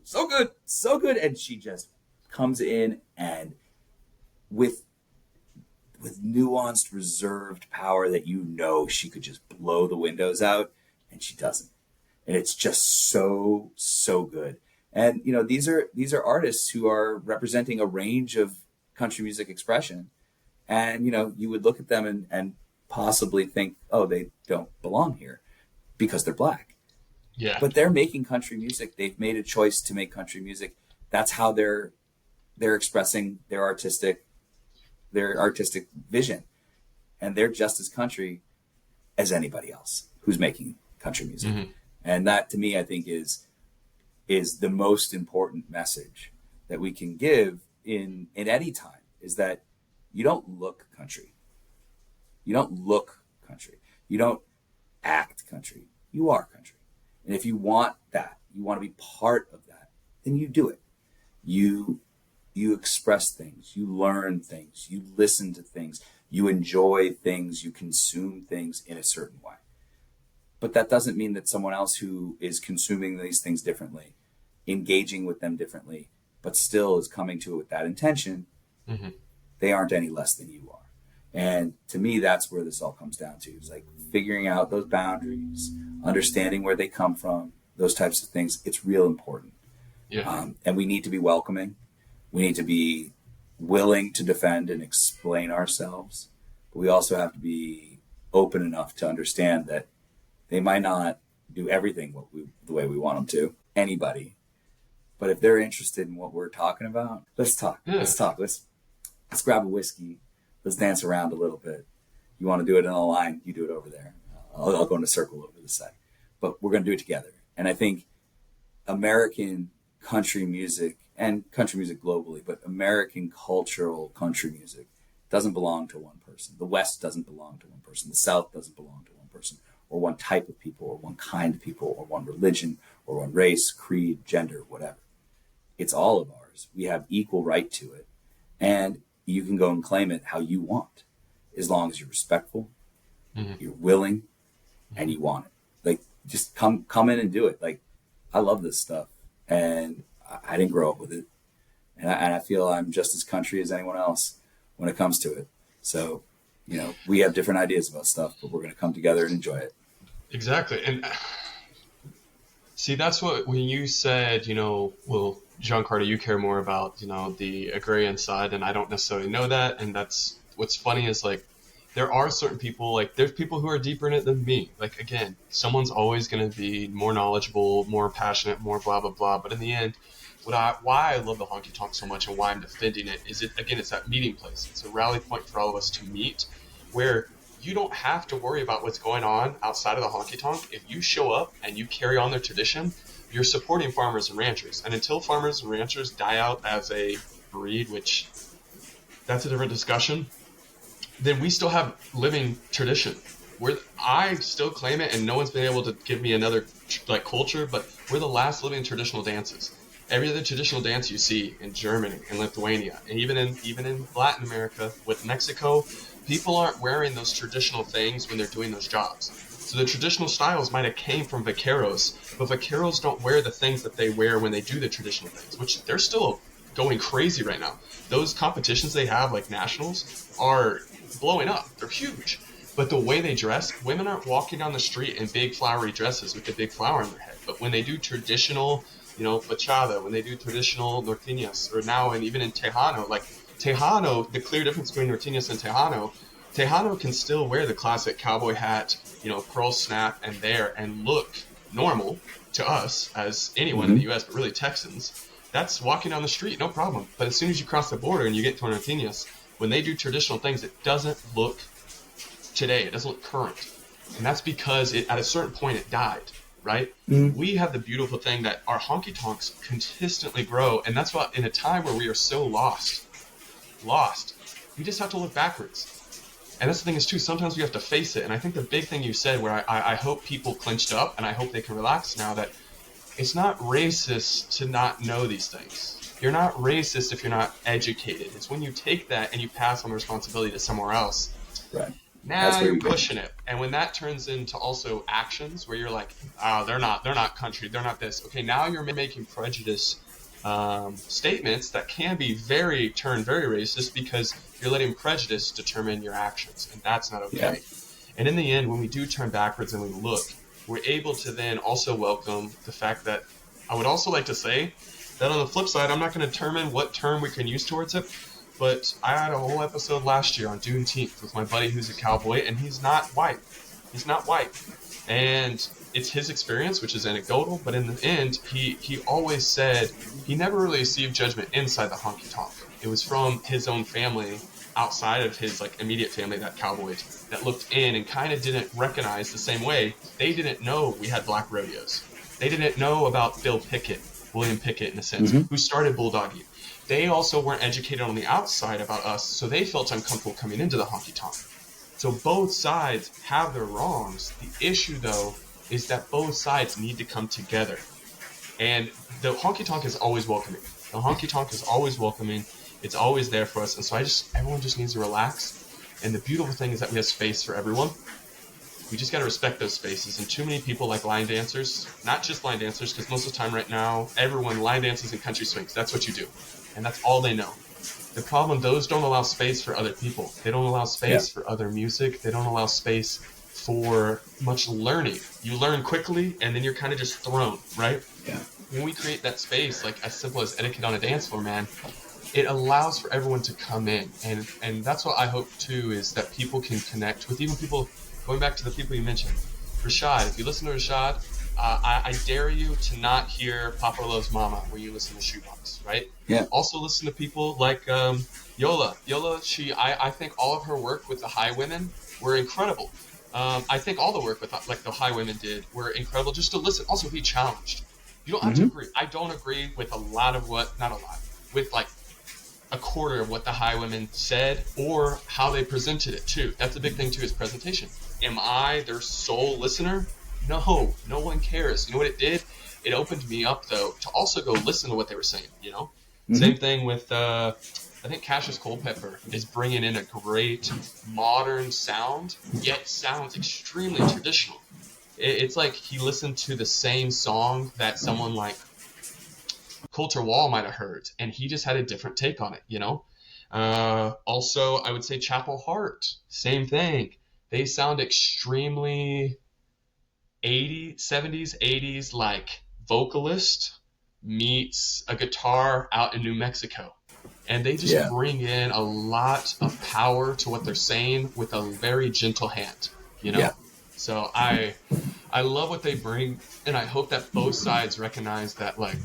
so good, so good. And she just comes in and with nuanced, reserved power that she could just blow the windows out, and she doesn't. And it's just so, so good. And, these are artists who are representing a range of country music expression. And, you would look at them and possibly think, oh, they don't belong here because they're black. Yeah. But they're making country music. They've made a choice to make country music. That's how they're expressing their artistic vision. And they're just as country as anybody else who's making country music. Mm-hmm. And that, to me, I think is the most important message that we can give in any time, is that you don't look country. You don't look country. You don't act country. You are country. And if you want that, you want to be part of that, then you do it. You express things, you learn things, you listen to things, you enjoy things, you consume things in a certain way. But that doesn't mean that someone else who is consuming these things differently, engaging with them differently, but still is coming to it with that intention, they aren't any less than you are. And to me, that's where this all comes down to. It's like figuring out those boundaries, understanding where they come from, those types of things. It's real important. Yeah. And we need to be welcoming. We need to be willing to defend and explain ourselves. But we also have to be open enough to understand that they might not do everything the way we want them to. Anybody. But if they're interested in what we're talking about, let's talk. Yeah. Let's talk. Let's grab a whiskey. Let's dance around a little bit. You want to do it in a line, you do it over there. I'll go in a circle over this side. But we're going to do it together. And I think American country music, and country music globally, but American cultural country music doesn't belong to one person. The West doesn't belong to one person. The South doesn't belong to one person, or one type of people, or one kind of people, or one religion, or one race, creed, gender, whatever. It's all of ours. We have equal right to it. And you can go and claim it how you want, as long as you're respectful, you're willing, and you want it. Like, just come in and do it. Like, I love this stuff, and I didn't grow up with it. And I feel I'm just as country as anyone else. when it comes to it. So, we have different ideas about stuff, but we're going to come together and enjoy it. Exactly. And see, that's what, when you said, well, John Carter, you care more about, the agrarian side, and I don't necessarily know that. And that's what's funny is, like, there are certain people, like, there's people who are deeper in it than me. Like, again, someone's always going to be more knowledgeable, more passionate, more blah, blah, blah. But in the end, why I love the Honky Tonk so much and why I'm defending it is, it's that meeting place. It's a rally point for all of us to meet, where you don't have to worry about what's going on outside of the honky tonk. If you show up and you carry on their tradition, you're supporting farmers and ranchers. And until farmers and ranchers die out as a breed, which that's a different discussion, then we still have living tradition. I still claim it, and no one's been able to give me another culture, but we're the last living traditional dances. Every other traditional dance you see in Germany and Lithuania, and even in Latin America with Mexico, people aren't wearing those traditional things when they're doing those jobs. So the traditional styles might have came from vaqueros, but vaqueros don't wear the things that they wear when they do the traditional things, which they're still going crazy right now. Those competitions they have, like nationals, are blowing up. They're huge. But the way they dress, women aren't walking down the street in big flowery dresses with the big flower on their head. But when they do traditional, bachata, when they do traditional norteñas, or now and even in Tejano, like Tejano, the clear difference between norteñas and Tejano can still wear the classic cowboy hat, pearl snap and look normal to us as anyone in the U.S., but really Texans. That's walking down the street, no problem. But as soon as you cross the border and you get to norteñas, when they do traditional things, it doesn't look today. It doesn't look current. And that's because at a certain point it died, right? We have the beautiful thing that our honky tonks consistently grow. And that's why in a time where we are so lost, we just have to look backwards. And that's the thing is too, sometimes we have to face it. And I think the big thing you said, where I hope people clinched up, and I hope they can relax now, that it's not racist to not know these things. You're not racist if you're not educated. It's when you take that and you pass on the responsibility to somewhere else. Right. Now you're pushing it. And when that turns into also actions where you're like, oh, they're not country, they're not this. Okay, now you're making prejudice statements that can be very racist because you're letting prejudice determine your actions, and that's not okay. Yeah. And in the end, when we do turn backwards and we look, we're able to then also welcome the fact that I would also like to say that on the flip side, I'm not going to determine what term we can use towards it, but I had a whole episode last year on Juneteenth with my buddy who's a cowboy, and he's not white. And it's his experience, which is anecdotal, but in the end, he always said he never really received judgment inside the honky tonk. It was from his own family, outside of his immediate family, that cowboyed, that looked in and kind of didn't recognize the same way. They didn't know we had black rodeos. They didn't know about William Pickett in a sense, who started bulldogging. They also weren't educated on the outside about us, so they felt uncomfortable coming into the honky tonk. So both sides have their wrongs. The issue, though, is that both sides need to come together. And the honky tonk is always welcoming. The honky tonk is always welcoming. It's always there for us. And so everyone just needs to relax. And the beautiful thing is that we have space for everyone. We just got to respect those spaces. And too many people like line dancers, not just line dancers, because most of the time right now, everyone line dances and country swings. That's what you do. And that's all they know. The problem, those don't allow space for other people. They don't allow space for other music. They don't allow space for much learning. You learn quickly, and then you're kind of just thrown, right? Yeah. When we create that space, as simple as etiquette on a dance floor, man, it allows for everyone to come in. And that's what I hope, too, is that people can connect with even people, going back to the people you mentioned. Rashad, if you listen to Rashad, I dare you to not hear Papa Loves Mama when you listen to Shoebox, right? Yeah. Also listen to people like Yola. Yola, I think all of her work with the high women were incredible. I think all the work with the high women did were incredible, just to listen. Also be challenged. You don't have to agree. I don't agree with with a quarter of what the high women said or how they presented it too. That's the big thing too, is presentation. Am I their sole listener? No one cares. You know what it did? It opened me up, though, to also go listen to what they were saying, Same thing with, I think Cassius Culpepper is bringing in a great modern sound, yet sounds extremely traditional. It's like he listened to the same song that someone like Coulter Wall might have heard, and he just had a different take on it, Also, I would say Chapel Heart, same thing. They sound extremely 80s, 70s, 80s, like vocalist meets a guitar out in New Mexico. And they just Yeah. bring in a lot of power to what they're saying with a very gentle hand, you Yeah. know? So I love what they bring, and I hope that both sides recognize that, like,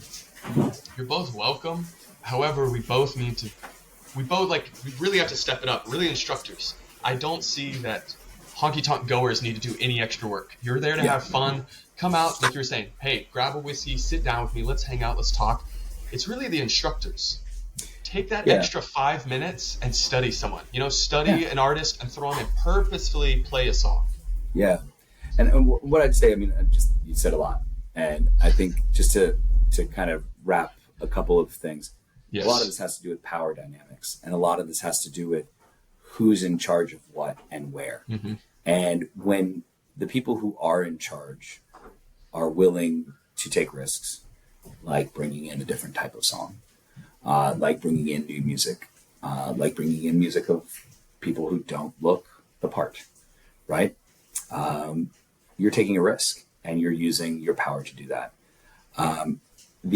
you're both welcome. However, we both, like, we really have to step it up, really instructors. I don't see that honky tonk goers need to do any extra work. You're there to Yeah. have fun. Come out, like you were saying, hey, grab a whiskey, sit down with me, let's hang out, let's talk. It's really the instructors. Take that Yeah. extra 5 minutes and study someone. Study Yeah. an artist and throw them and purposefully play a song. Yeah. And what I'd say, I mean, just you said a lot, and I think just to kind of wrap a couple of things. Yes. A lot of this has to do with power dynamics, and a lot of this has to do with who's in charge of what and where. Mm-hmm. And when the people who are in charge are willing to take risks, like bringing in a different type of song, like bringing in new music, like bringing in music of people who don't look the part, right? You're taking a risk, and you're using your power to do that.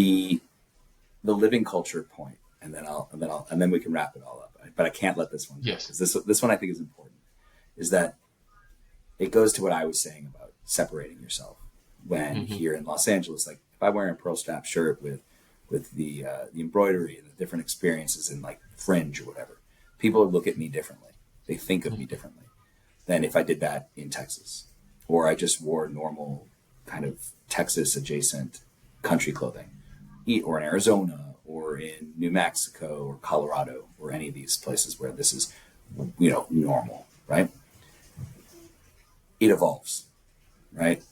The living culture point, and then we can wrap it all up. But I can't let this one go. Yes. This one I think is important. Is that it goes to what I was saying about separating yourself when here in Los Angeles. Like if I'm wearing a pearl strap shirt with the embroidery and the different experiences and like fringe or whatever, people look at me differently. They think of me differently than if I did that in Texas, or I just wore normal kind of Texas adjacent country clothing, or in Arizona or in New Mexico or Colorado or any of these places where this is, normal, right? It evolves, right?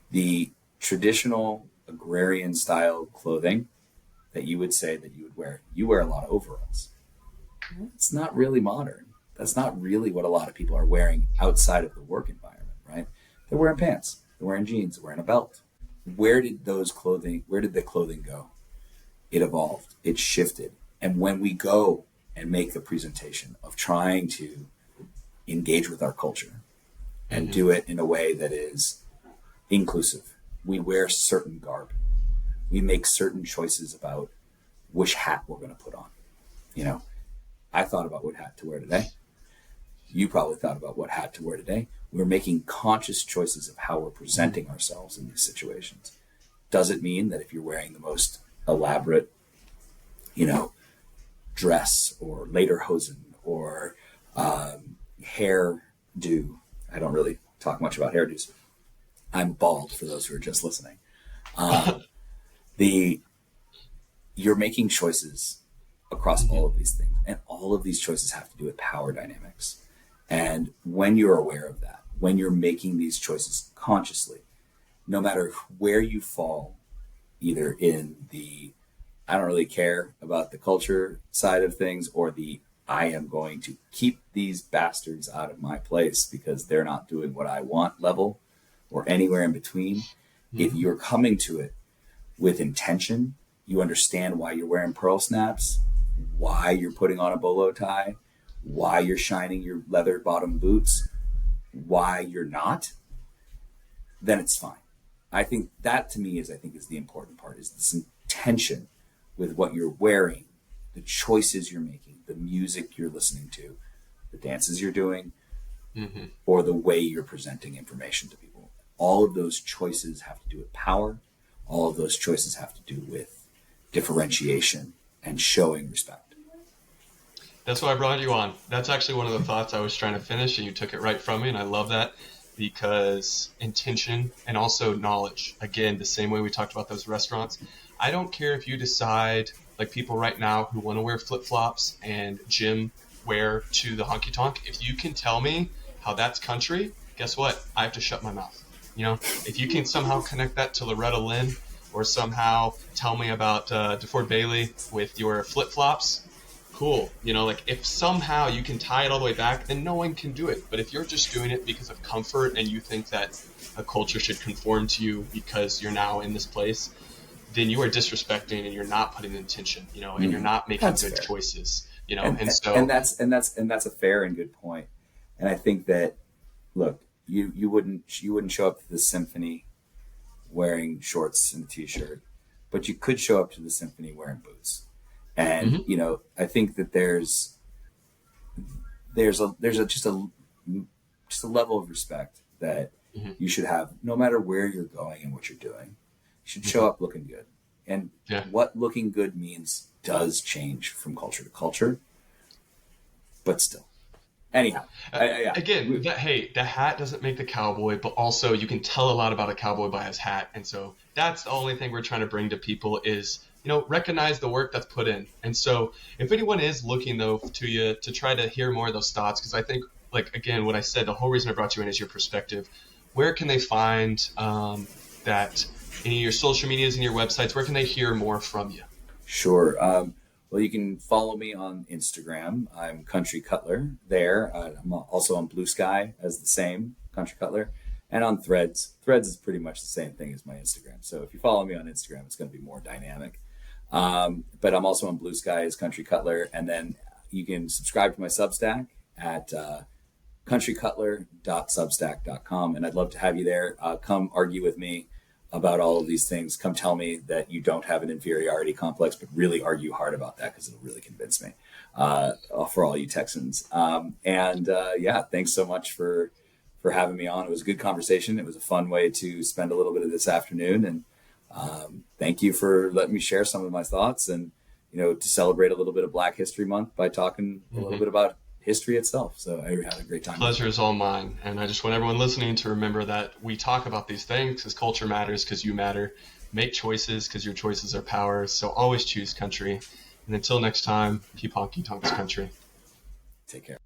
The traditional agrarian style clothing that you would say that you wear a lot of overalls. It's not really modern. That's not really what a lot of people are wearing outside of the work environment, right? They're wearing pants, they're wearing jeans, they're wearing a belt. Where did the clothing go? It evolved, it shifted. And when we go and make a presentation of trying to engage with our culture and do it in a way that is inclusive, we wear certain garb. We make certain choices about which hat we're going to put on. I thought about what hat to wear today. You probably thought about what hat to wear today. We're making conscious choices of how we're presenting ourselves in these situations. Does it mean that if you're wearing the most elaborate, dress or lederhosen or hair do? I don't really talk much about hairdos. I'm bald for those who are just listening. You're making choices across all of these things, and all of these choices have to do with power dynamics. And when you're aware of that, when you're making these choices consciously, no matter where you fall, either in the I don't really care about the culture side of things, or the I am going to keep these bastards out of my place because they're not doing what I want level, or anywhere in between, if you're coming to it with intention, you understand why you're wearing pearl snaps, why you're putting on a bolo tie, why you're shining your leather bottom boots, why you're not, then it's fine. I think that to me is the important part, is this intention with what you're wearing, the choices you're making, the music you're listening to, the dances you're doing, or the way you're presenting information to people. All of those choices have to do with power. All of those choices have to do with differentiation and showing respect. That's why I brought you on. That's actually one of the thoughts I was trying to finish, and you took it right from me, and I love that, because intention and also knowledge. Again, the same way we talked about those restaurants. I don't care if you decide, like people right now who want to wear flip-flops and gym wear to the honky tonk, if you can tell me how that's country, guess what? I have to shut my mouth. If you can somehow connect that to Loretta Lynn, or somehow tell me about DeFord Bailey with your flip-flops, cool. If somehow you can tie it all the way back, then no one can do it. But if you're just doing it because of comfort and you think that a culture should conform to you because you're now in this place, then you are disrespecting and you're not putting intention, and you're not making That's good fair. choices. And and so that's a fair and good point. And I think that, look, you wouldn't show up to the symphony wearing shorts and a t-shirt, but you could show up to the symphony wearing boots. And mhm, I think that there's just a level of respect that mhm, you should have no matter where you're going and what you're doing. You should mhm, show up looking good. And yeah. what looking good means does change from culture to culture, but still. Anyhow, yeah. Again, the hat doesn't make the cowboy, but also you can tell a lot about a cowboy by his hat. And so that's the only thing we're trying to bring to people is, recognize the work that's put in. And so if anyone is looking though to you to try to hear more of those thoughts, because I think, like, again, what I said, the whole reason I brought you in is your perspective. Where can they find that any of your social medias and your websites? Where can they hear more from you? Sure. Well, you can follow me on Instagram. I'm Country Cutler there. I'm also on Blue Sky as the same Country Cutler, and on Threads. Threads is pretty much the same thing as my Instagram. So if you follow me on Instagram, it's going to be more dynamic. But I'm also on Blue Sky as Country Cutler, and then you can subscribe to my Substack at countrycutler.substack.com, and I'd love to have you there. Come argue with me about all of these things. Come tell me that you don't have an inferiority complex, but really argue hard about that because it'll really convince me for all you Texans. Yeah, thanks so much for having me on. It was a good conversation. It was a fun way to spend a little bit of this afternoon. And thank you for letting me share some of my thoughts and, to celebrate a little bit of Black History Month by talking a little bit about history itself. So I had a great time. Pleasure is all mine. And I just want everyone listening to remember that we talk about these things because culture matters, because you matter. Make choices because your choices are power. So always choose country. And until next time, keep honky tonks country. Take care.